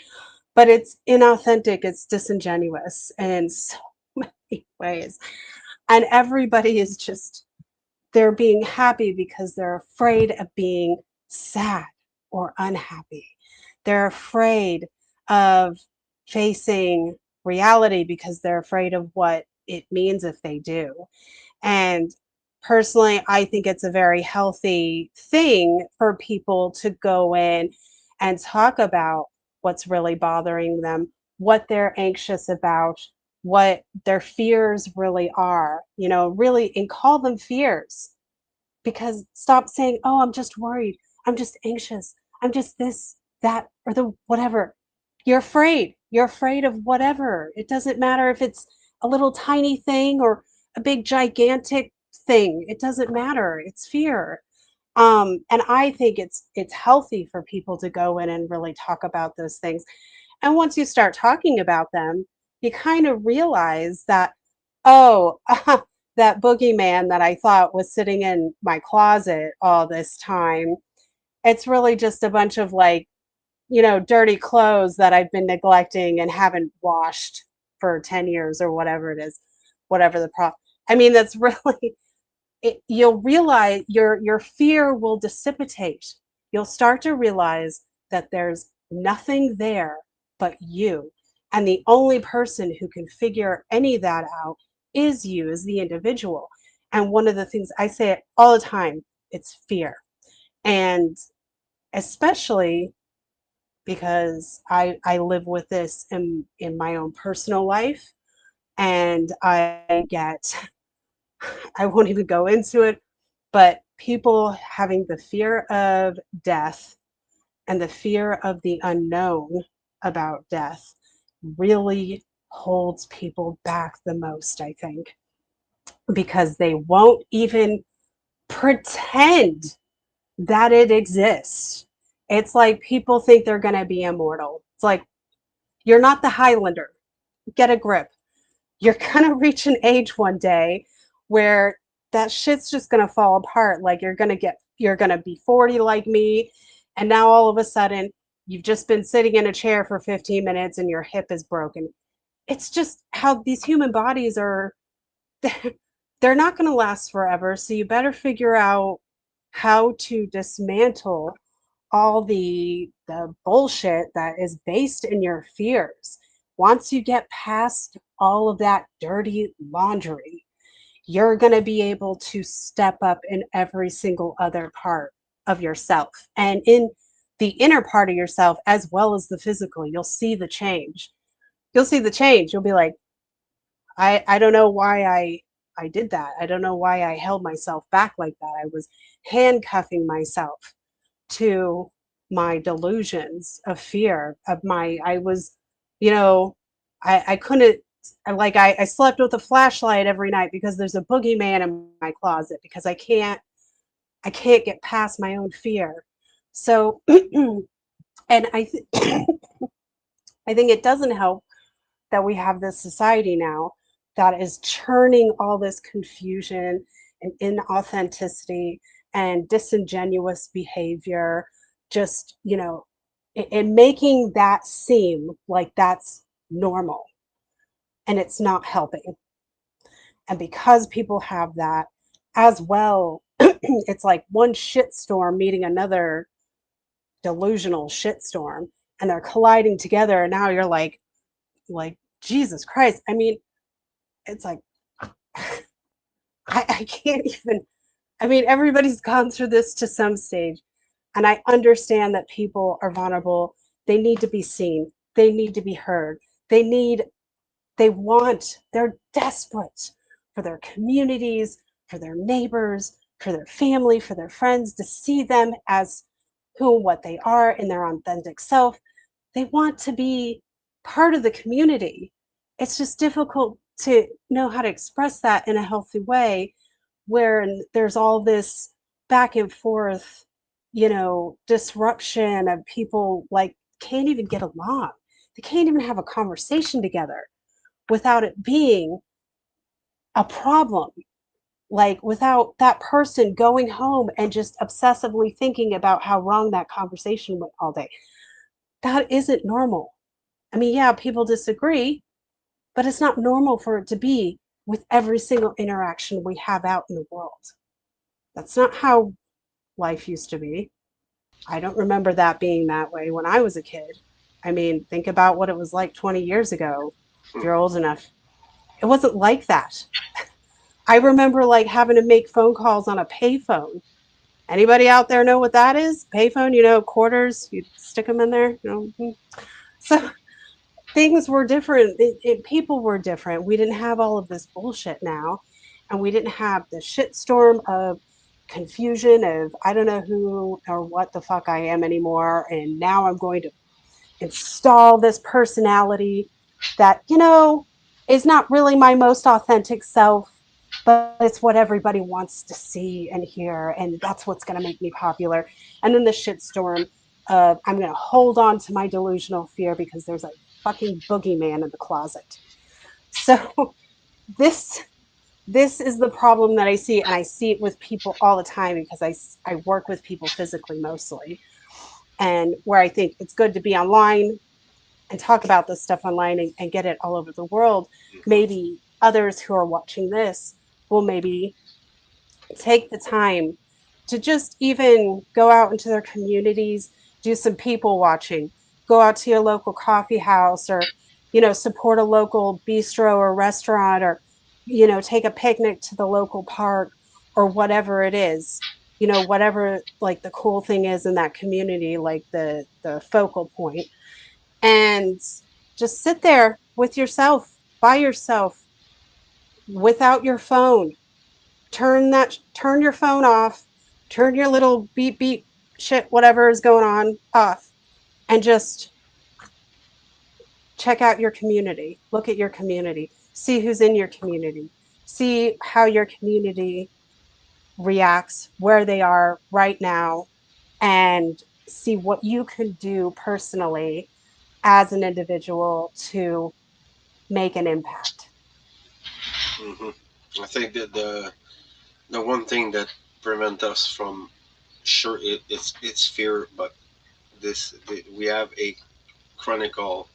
S2: but it's inauthentic, it's disingenuous in so many ways. And everybody is just they're being happy because they're afraid of being sad or unhappy. They're afraid of facing reality because they're afraid of what it means if they do. And personally, I think it's a very healthy thing for people to go in and talk about what's really bothering them, what they're anxious about, what their fears really are, really, and call them fears. Because stop saying, oh, I'm just worried, I'm just anxious, I'm just this, that, or the whatever. You're afraid of whatever. It doesn't matter if it's a little tiny thing or a big gigantic thing. It doesn't matter. It's fear. And I think it's healthy for people to go in and really talk about those things. And once you start talking about them, you kind of realize that, oh, that boogeyman that I thought was sitting in my closet all this time, it's really just a bunch of like, dirty clothes that I've been neglecting and haven't washed for 10 years or whatever it is, whatever the I mean, that's really you'll realize your fear will dissipate. You'll start to realize that there's nothing there but you. And the only person who can figure any of that out is you as the individual. And one of the things I say it all the time, it's fear. And especially because I live with this in my own personal life, and I get I won't even go into it, but people having the fear of death and the fear of the unknown about death really holds people back the most, I think, because they won't even pretend that it exists. It's like people think they're going to be immortal. It's like, you're not the Highlander. Get a grip. You're going to reach an age one day where that shit's just going to fall apart. Like you're going to be 40 like me. And now all of a sudden, you've just been sitting in a chair for 15 minutes and your hip is broken. It's just how these human bodies are, they're not going to last forever. So you better figure out how to dismantle all the bullshit that is based in your fears. Once you get past all of that dirty laundry, you're going to be able to step up in every single other part of yourself and in the inner part of yourself as well as the physical. You'll see the change. You'll see the change. You'll be like, I don't know why I did that. I don't know why I held myself back like that. I was handcuffing myself to my delusions of fear of my I was, you know, I couldn't I slept with a flashlight every night because there's a boogeyman in my closet because I can't get past my own fear. So and I think it doesn't help that we have this society now that is churning all this confusion and inauthenticity and disingenuous behavior, just, and making that seem like that's normal, and it's not helping. And because people have that as well, it's like one shitstorm meeting another delusional shitstorm, and they're colliding together. And now you're like Jesus Christ. I mean, it's like I can't even. I mean, everybody's gone through this to some stage, and I understand that people are vulnerable. They need to be seen. They need to be heard. They need. They want. They're desperate for their communities, for their neighbors, for their family, for their friends to see them as who and what they are in their authentic self. They want to be part of the community. It's just difficult to know how to express that in a healthy way where there's all this back and forth, disruption of people like can't even get along. They can't even have a conversation together without it being a problem. Like without that person going home and just obsessively thinking about how wrong that conversation went all day. That isn't normal. I mean, yeah, people disagree, but it's not normal for it to be with every single interaction we have out in the world. That's not how life used to be. I don't remember that being that way when I was a kid. I mean, think about what it was like 20 years ago, if you're old enough. It wasn't like that. I remember like having to make phone calls on a payphone. Anybody out there know what that is? Payphone, quarters, you stick them in there, So things were different. People were different. We didn't have all of this bullshit now, and we didn't have the shitstorm of confusion of I don't know who or what the fuck I am anymore, and now I'm going to install this personality that is not really my most authentic self, but it's what everybody wants to see and hear, and that's what's going to make me popular. And then the shitstorm of I'm going to hold on to my delusional fear because there's a fucking boogeyman in the closet. So this this is the problem that I see, and I see it with people all the time because I work with people physically mostly, and where I think it's good to be online and talk about this stuff online and get it all over the world.
S1: Hmm.
S2: Maybe others who are watching this will maybe take the time to just even go out into their communities, do some people watching, go out to your local coffee house, or, support a local bistro or restaurant, or, take a picnic to the local park, or whatever it is, whatever like the cool thing is in that community, like the focal point, and just sit there with yourself, by yourself, without your phone. Turn your phone off, turn your little beep beep shit, whatever is going on, off, and just check out your community, look at your community, see who's in your community, see how your community reacts, where they are right now, and see what you can do personally as an individual to make an impact.
S1: Hmm. I think that the one thing that prevent us from, sure, it's fear, but we have a chronicle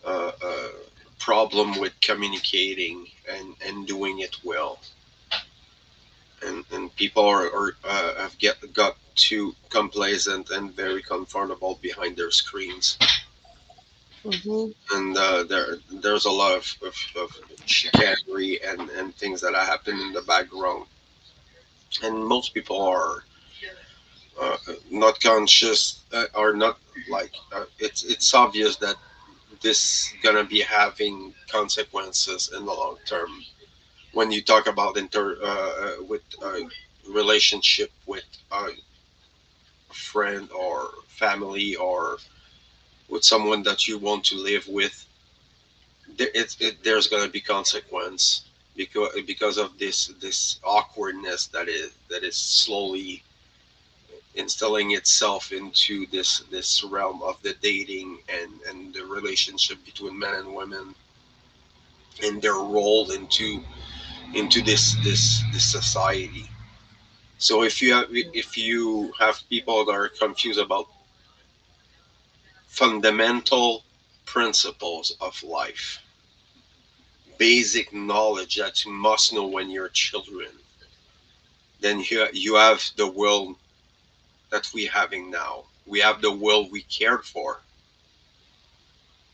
S1: uh, problem with communicating and doing it well, and people have got too complacent and very comfortable behind their screens,
S2: Mm-hmm.
S1: and there's a lot of chicanery and things that happen in the background, and most people are not conscious, or not, like, it's obvious that this gonna be having consequences in the long term. When you talk about with relationship with a friend or family, or with someone that you want to live with, there's gonna be consequence, because of this awkwardness that is slowly instilling itself into this realm of the dating and the relationship between men and women, and their role into this society. So if you have people that are confused about fundamental principles of life, basic knowledge that you must know when you're children, then you have the world that we're having now. We have the world we cared for.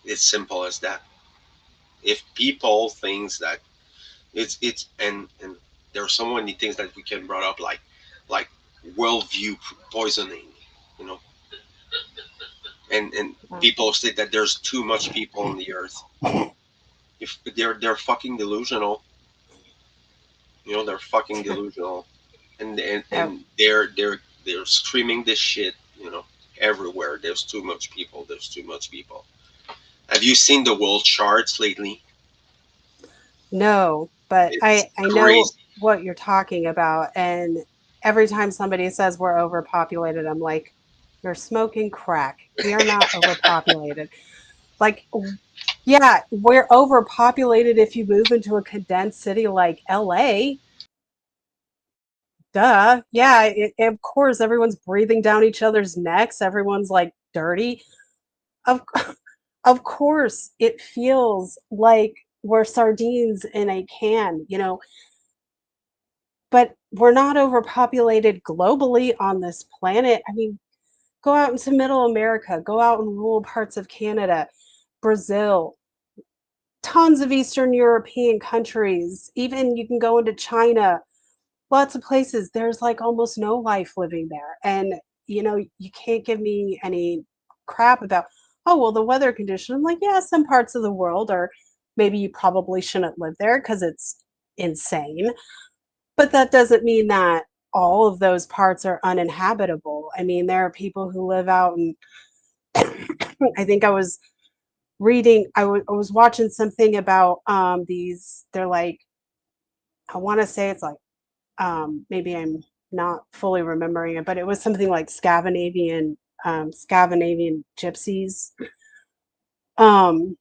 S1: It's simple as that. If people thinks that it's and there are so many things that we can brought up, like worldview poisoning, you know, and
S2: Yeah.
S1: people say that there's too much people on the earth. If they're fucking delusional, they're fucking delusional, and
S2: Yep.
S1: they're screaming this shit, everywhere. There's too much people. There's too much people. Have you seen the world charts lately?
S2: No, but
S1: It's
S2: I know
S1: crazy.
S2: what you're talking about. And every time somebody says we're overpopulated, I'm like, you're smoking crack. We are not overpopulated. Like, yeah, we're overpopulated if you move into a condensed city like LA. Duh. Yeah, of course, everyone's breathing down each other's necks. Everyone's like dirty. Of, of course, it feels like we're sardines in a can, but we're not overpopulated globally on this planet. I mean, go out into middle America, go out in rural parts of Canada, Brazil, tons of Eastern European countries. Even you can go into China, lots of places. There's like almost no life living there. And, you can't give me any crap about, oh, well, the weather condition. I'm like, yeah, some parts of the world are maybe you probably shouldn't live there because it's insane. But that doesn't mean that all of those parts are uninhabitable. I mean, there are people who live out in, I think I was I was watching something about these, they're like, I want to say it's like, maybe I'm not fully remembering it, but it was something like Scandinavian gypsies. Um,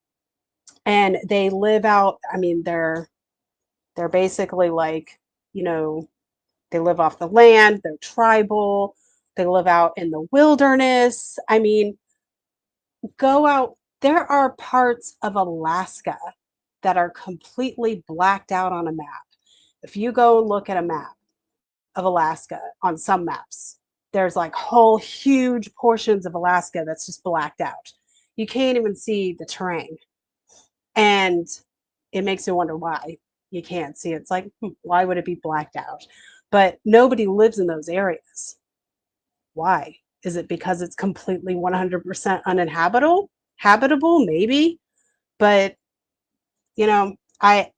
S2: and they live out, I mean, they're They're basically like, you know, they live off the land, they're tribal, they live out in the wilderness. I mean, go out. There are parts of Alaska that are completely blacked out on a map. If you go and look at a map of Alaska on some maps, there's like whole huge portions of Alaska that's just blacked out. You can't even see the terrain. And it makes you wonder why you can't see it. It's like, why would it be blacked out? But nobody lives in those areas. Why? Is it because it's completely 100% uninhabitable? Habitable, maybe, but you know, I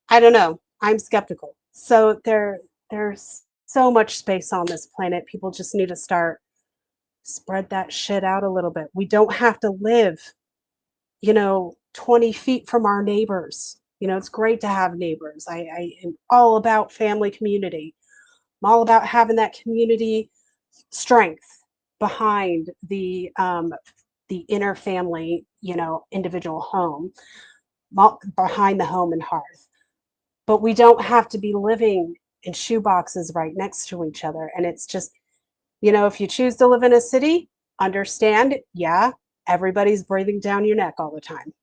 S2: don't know. I'm skeptical. So there's so much space on this planet. People just need to start spread that shit out a little bit. We don't have to live, 20 feet from our neighbors. It's great to have neighbors. I am all about family community. I'm all about having that community strength behind the inner family, individual home, behind the home and hearth. But we don't have to be living in shoe boxes right next to each other. And it's just, if you choose to live in a city, understand, yeah, everybody's breathing down your neck all the time.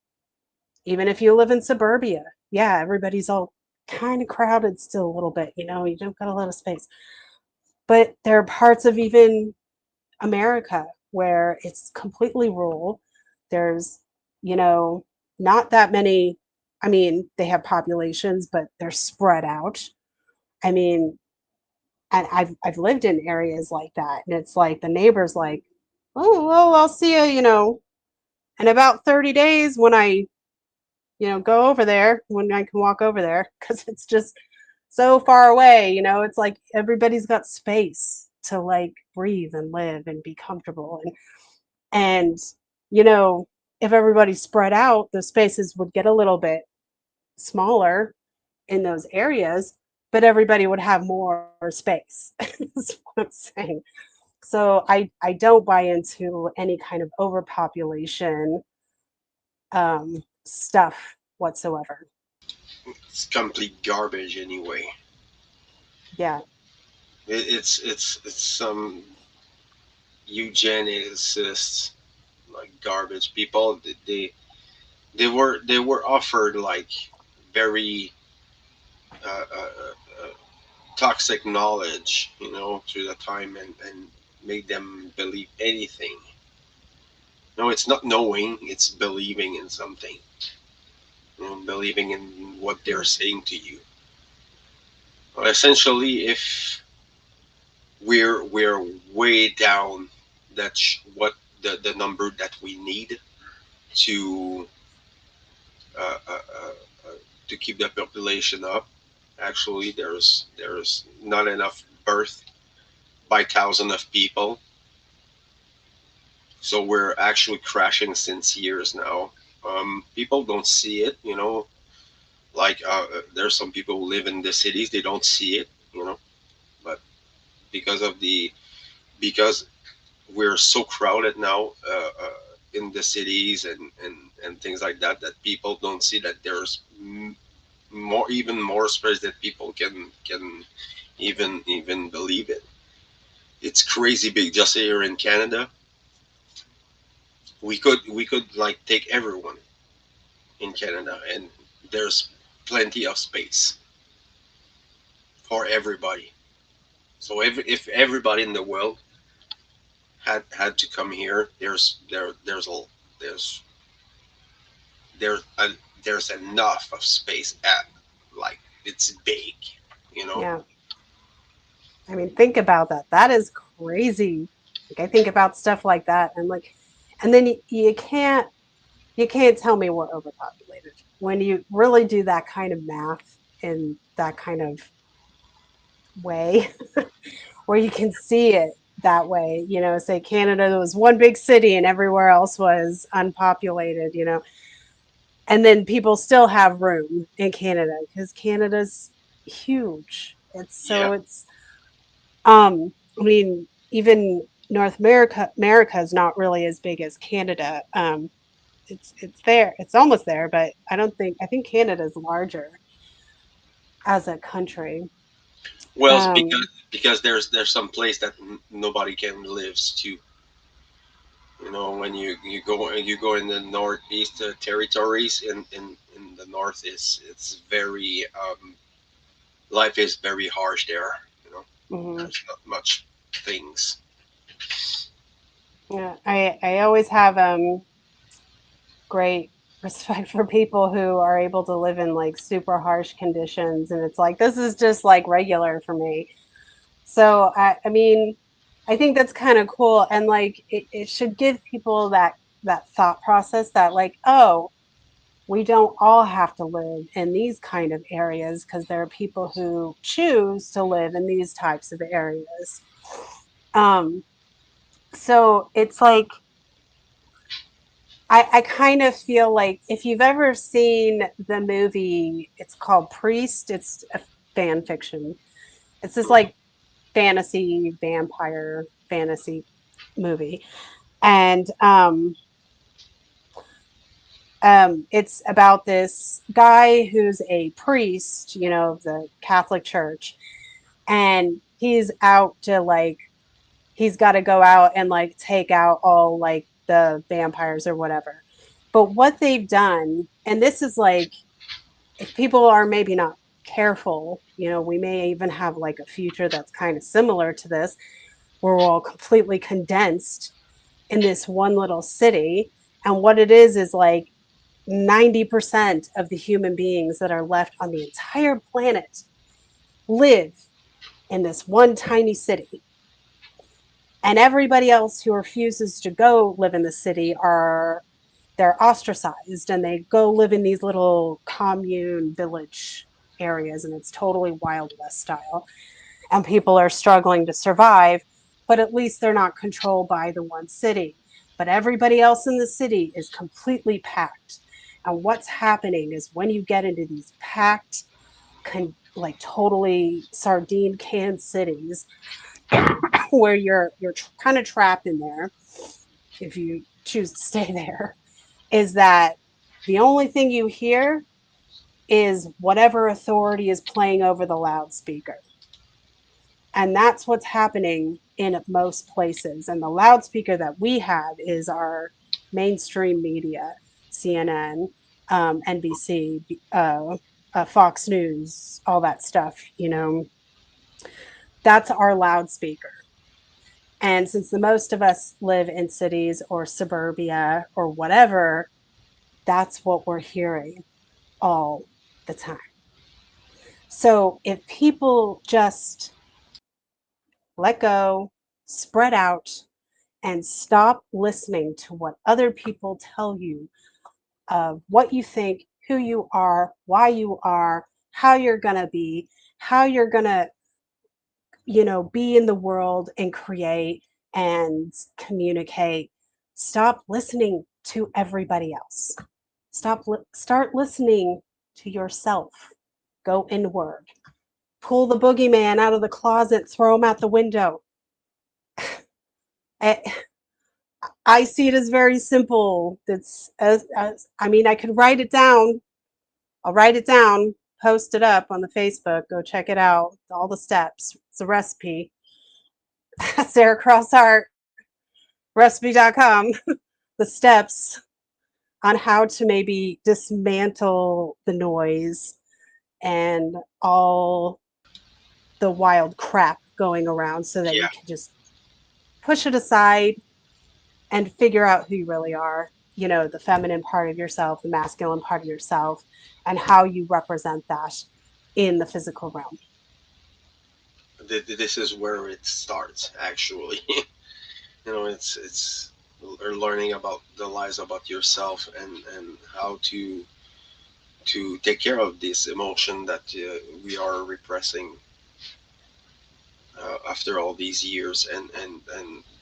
S2: Even if you live in suburbia, yeah, everybody's all kind of crowded still a little bit, you don't got a lot of space. But there are parts of even America where it's completely rural. There's, you know, not that many. I mean, they have populations, but they're spread out. I mean, and I've lived in areas like that, and it's like the neighbors like, oh well, I'll see you, in about 30 days when I, go over there when I can walk over there because it's just so far away. It's like everybody's got space to like breathe and live and be comfortable. And you know, if everybody spread out, the spaces would get a little bit smaller in those areas, but everybody would have more space. Is what I'm saying. So I don't buy into any kind of overpopulation stuff whatsoever.
S1: It's complete garbage anyway.
S2: Yeah,
S1: It's some eugenicists, like garbage people. They were offered like very uh, uh, uh, toxic knowledge, through the time, and made them believe anything. No, it's not knowing; it's believing in something. Believing in what they're saying to you. Well, essentially, if we're way down, that's what the number that we need to uh, uh, uh, uh, to keep the population up. Actually, there's not enough birth by thousand of people, so we're actually crashing since years now. People don't see it, like there's some people who live in the cities, they don't see it, but because of the because we're so crowded now in the cities, and things like that, that people don't see that there's more, even more space that people can even believe it. It's crazy big. Just here in Canada, we could like take everyone in Canada, and there's plenty of space for everybody. So if everybody in the world had to come here, there's there there's enough of space at, like, it's big, you know.
S2: yeah. I mean, think about that. That is crazy. Like I think about stuff like that, and like, and then you can't tell me we're overpopulated when you really do that kind of math in that kind of way, where you can see it that way. Say Canada was one big city and everywhere else was unpopulated. And then people still have room in Canada because Canada's huge.
S1: Yeah,
S2: I mean, even North America is not really as big as Canada. It's there. It's almost there, but I don't think I think Canada's larger. as a country.
S1: Well, it's
S2: Um,
S1: because there's some place that nobody can live to. You know, when you go in the northeast territories in the north, it's very life is very harsh there. You know,
S2: mhm.
S1: there's not much things.
S2: Yeah, I always have great respect for people who are able to live in like super harsh conditions, and it's like this is just like regular for me. So I mean, I think that's kind of cool, and like it should give people that thought process that like, oh, we don't all have to live in these kind of areas because there are people who choose to live in these types of areas. Um, so it's like I kind of feel like if you've ever seen the movie, it's called Priest. It's a fan fiction. It's this like fantasy vampire fantasy movie, and it's about this guy who's a priest, you know, of the Catholic Church, and he's out to like he's got to go out and like take out all like the vampires or whatever. But what they've done, and this is like if people are maybe not careful, you know, we may even have like a future that's kind of similar to this, where we're all completely condensed in this one little city. And what it is like 90% of the human beings that are left on the entire planet live in this one tiny city. And everybody else who refuses to go live in the city are they're ostracized and they go live in these little commune village areas, and it's totally Wild West style, and people are struggling to survive, but at least they're not controlled by the one city. But everybody else in the city is completely packed, and what's happening is when you get into these packed like totally sardine can cities where you're kind of trapped in there if you choose to stay there, is that the only thing you hear is whatever authority is playing over the loudspeaker. And that's what's happening in most places. And the loudspeaker that we have is our mainstream media, CNN, NBC, Fox News, all that stuff, you know, that's our loudspeaker. And since the most of us live in cities or suburbia or whatever, that's what we're hearing all the time. So if people just let go, spread out, and stop listening to what other people tell you of what you think, who you are, why you are, how you're going to be, how you're going to, you know, be in the world and create and communicate. Stop listening to everybody else. Start listening to yourself. Go inward. Pull the boogeyman out of the closet, throw him out the window. I, I see it as very simple. It's as I mean, I could write it down. I'll write it down, post it up on the Facebook. Go check it out. All the steps. It's a recipe. Sara Cross Art Recipe.com. The steps on how to maybe dismantle the noise and all the wild crap going around so that
S1: Yeah,
S2: you can just push it aside and figure out who you really are, you know, the feminine part of yourself, the masculine part of yourself, and how you represent that in the physical realm.
S1: this is where it starts. Actually, you know, it's learning about the lies about yourself and how to take care of this emotion that we are repressing after all these years and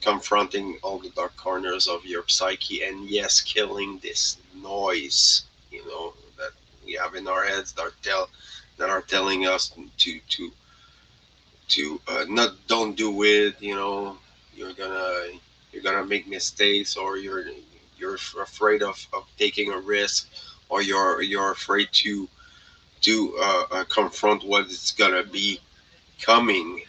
S1: confronting all the dark corners of your psyche, and yes, killing this noise, you know, that we have in our heads that are telling us to not don't do it, you know, you're gonna you're gonna make mistakes, or you're afraid of taking a risk, or you're afraid to confront what is gonna be coming.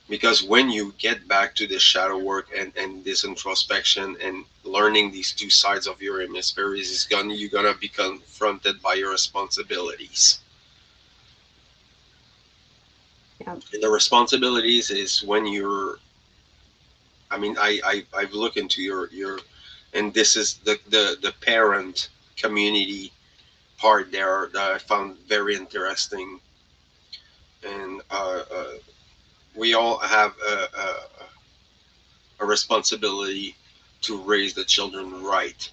S1: Because when you get back to this shadow work and this introspection and learning these two sides of your hemispheres, is gonna you're gonna be confronted by your responsibilities.
S2: Yeah.
S1: And the responsibilities is when you're, I mean, I've looked into your, and this is the parent community part there that I found very interesting. And we all have a responsibility to raise the children right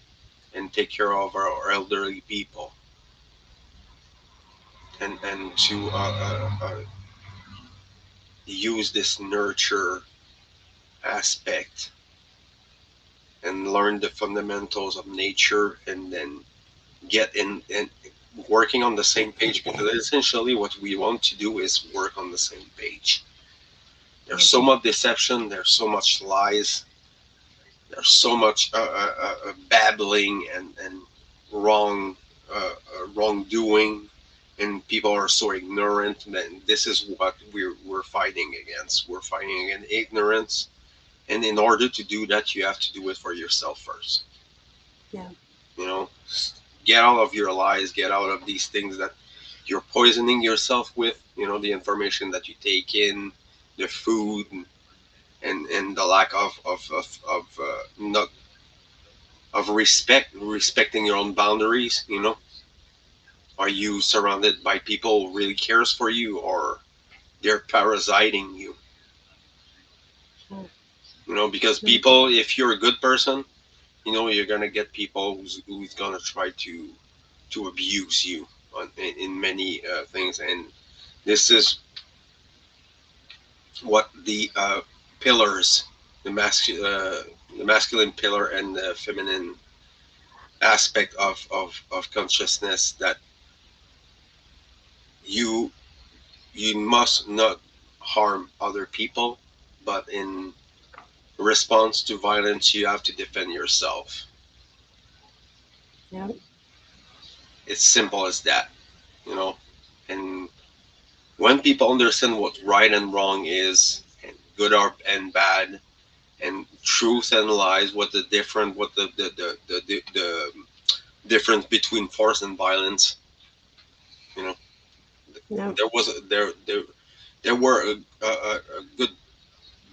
S1: and take care of our elderly people, and to use this nurture aspect and learn the fundamentals of nature, and then get in and working on the same page, because essentially what we want to do is work on the same page. There's so much deception, there's so much lies, there's so much babbling and wrong wrongdoing, and people are so ignorant. That this is what we're fighting against. We're fighting against ignorance, and in order to do that, you have to do it for yourself first.
S2: Yeah.
S1: You know, get out of your lies, get out of these things that you're poisoning yourself with. You know, the information that you take in, the food, and the lack of not of respecting your own boundaries. You know, are you surrounded by people who really cares for you, or they're parasiting you? You know, because people, if you're a good person, you know you're gonna get people who's gonna try to abuse you in many things. And this is what the pillars, the the masculine pillar and the feminine aspect of consciousness, that you you must not harm other people, but in response to violence, you have to defend yourself.
S2: Yeah.
S1: It's simple as that, you know. And when people understand what right and wrong is, and good or and bad, and truth and lies, what the different, what the difference between force and violence, you know,
S2: Yeah.
S1: there was there were a good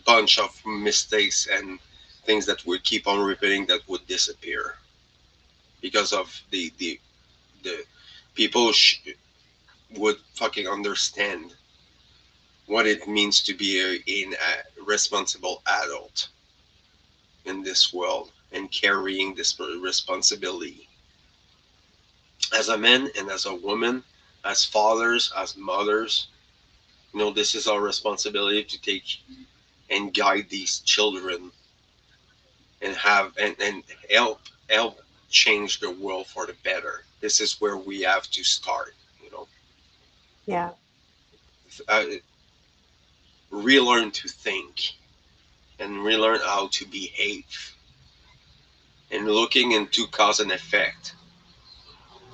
S1: bunch of mistakes and things that would keep on repeating that would disappear because of the people would fucking understand what it means to be a responsible adult in this world, and carrying this responsibility as a man and as a woman, as fathers, as mothers. You know, this is our responsibility to take and guide these children, and have and help change the world for the better. This is where we have to start, you know.
S2: Yeah.
S1: uh, Relearn to think, and relearn how to behave, and looking into cause and effect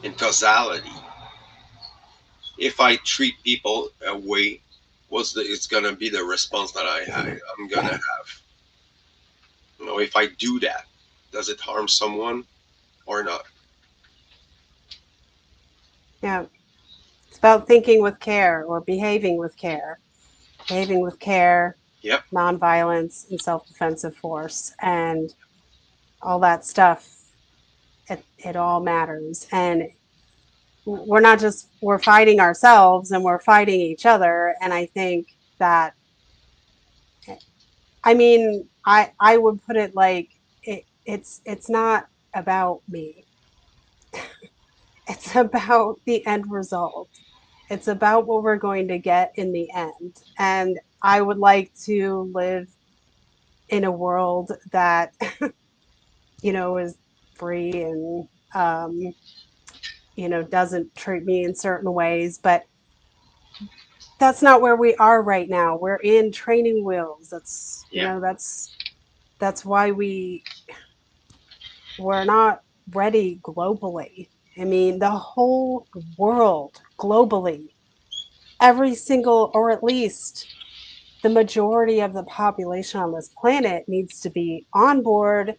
S1: and causality. If I treat people away, what's the it's gonna be the response that I'm gonna have. You know, if I do that, does it harm someone or not?
S2: Yeah. It's about thinking with care or behaving with care, behaving with care,
S1: Yep.
S2: nonviolence, and self defensive force, and all that stuff. It all matters. And we're not just, we're fighting ourselves and we're fighting each other. And I think that, I mean, I would put it like it's not about me. It's about the end result. It's about what we're going to get in the end. And I would like to live in a world that, is free and, doesn't treat me in certain ways. But that's not where we are right now. We're in training wheels.
S1: Yeah.
S2: That's why we're not ready globally. I mean, the whole world globally, every single, or at least the majority of the population on this planet needs to be on board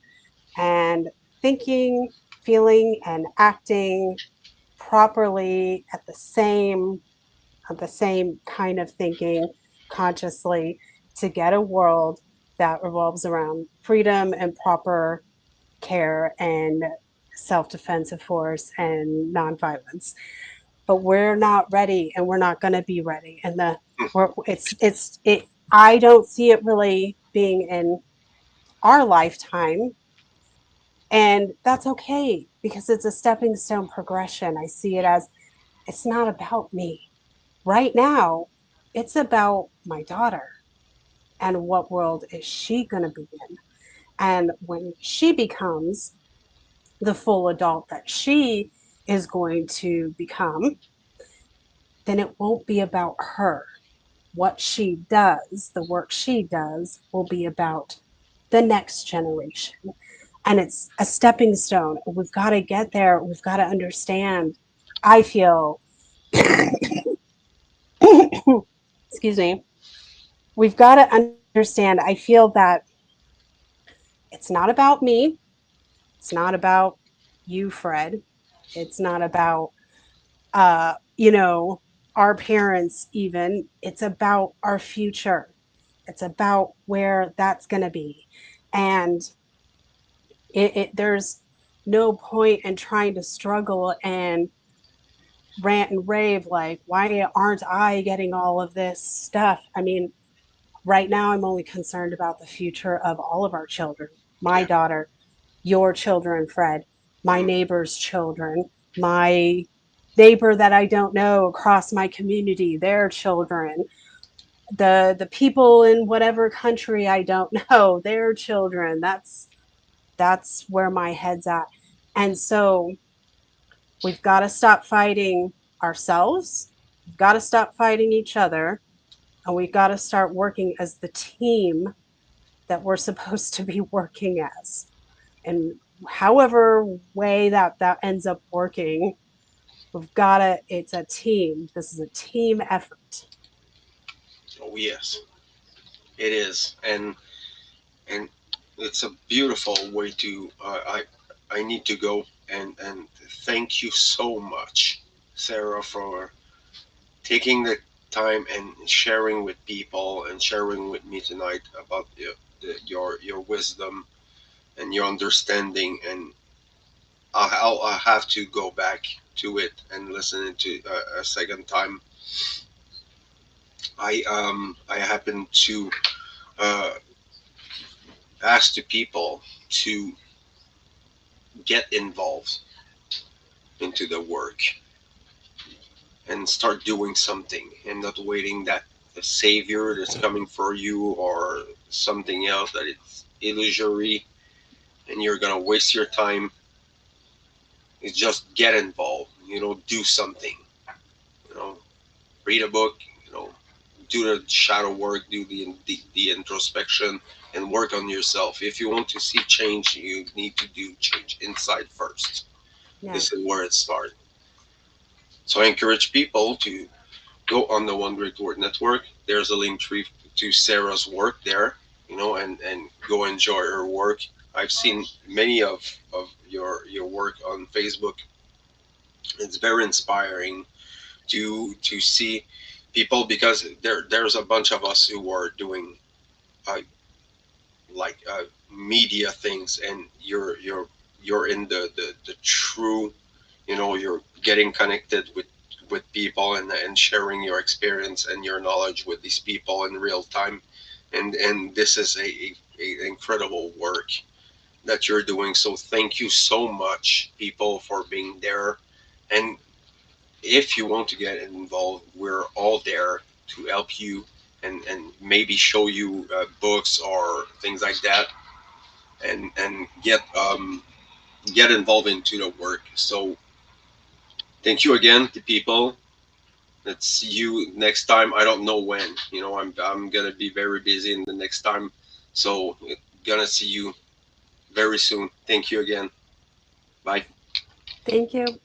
S2: and thinking, feeling, and acting properly at the same kind of thinking consciously to get a world that revolves around freedom and proper care and self-defense of force and nonviolence. But we're not ready, and we're not going to be ready. And the we're, it's it. I don't see it really being in our lifetime, and that's okay because it's a stepping stone progression. I see it as it's not about me right now. It's about my daughter and what world is she going to be in. And when she becomes the full adult that she is going to become, then it won't be about her. What she does, the work she does, will be about the next generation. And it's a stepping stone. We've got to get there. We've got to understand. I feel, excuse me, we've got to understand. I feel that it's not about me. It's not about you, Fred. It's not about you know, our parents even. It's about our future. It's about where that's going to be. And there's no point in trying to struggle and rant and rave like, why aren't I getting all of this stuff? I mean, right now I'm only concerned about the future of all of our children. My
S1: Yeah.
S2: daughter, your children, Fred, my
S1: Mm.
S2: neighbor's children, my neighbor that I don't know across my community, their children, the people in whatever country I don't know, their children. That's where my head's at. And so we've got to stop fighting ourselves. We've got to stop fighting each other, and we've got to start working as the team that we're supposed to be working as. And however way that ends up working, we've got to, it's a team. This is a team effort.
S1: Oh yes, it is, and it's a beautiful way to. I need to go and thank you so much, Sarah, for taking the time and sharing with people and sharing with me tonight about your wisdom and your understanding. And I'll have to go back to it and listen to a second time. I happen to uh, ask the people to get involved into the work and start doing something and not waiting that the savior that's coming for you or something else that it's illusory and you're gonna waste your time. Is just get involved, do something, you know read a book, you know do the shadow work, do the introspection, and work on yourself. If you want to see change, you need to do change inside first.
S2: Yeah.
S1: This is where it starts. So I encourage people to go on the One Great Word Network. There's a link tree to Sarah's work there, and go enjoy her work. I've seen many of your work on Facebook. It's very inspiring to see people, because there's a bunch of us who are doing uh, like media things, and you're in the true, you're getting connected with people, and sharing your experience and your knowledge with these people in real time. And this is a incredible work that you're doing. So thank you so much, people, for being there. And if you want to get involved, we're all there to help you, and maybe show you books or things like that, and get involved into the work. So thank you again to people. Let's see you next time. I don't know when. I'm gonna be very busy in the next time. So gonna see you very soon. Thank you again. Bye.
S2: Thank you.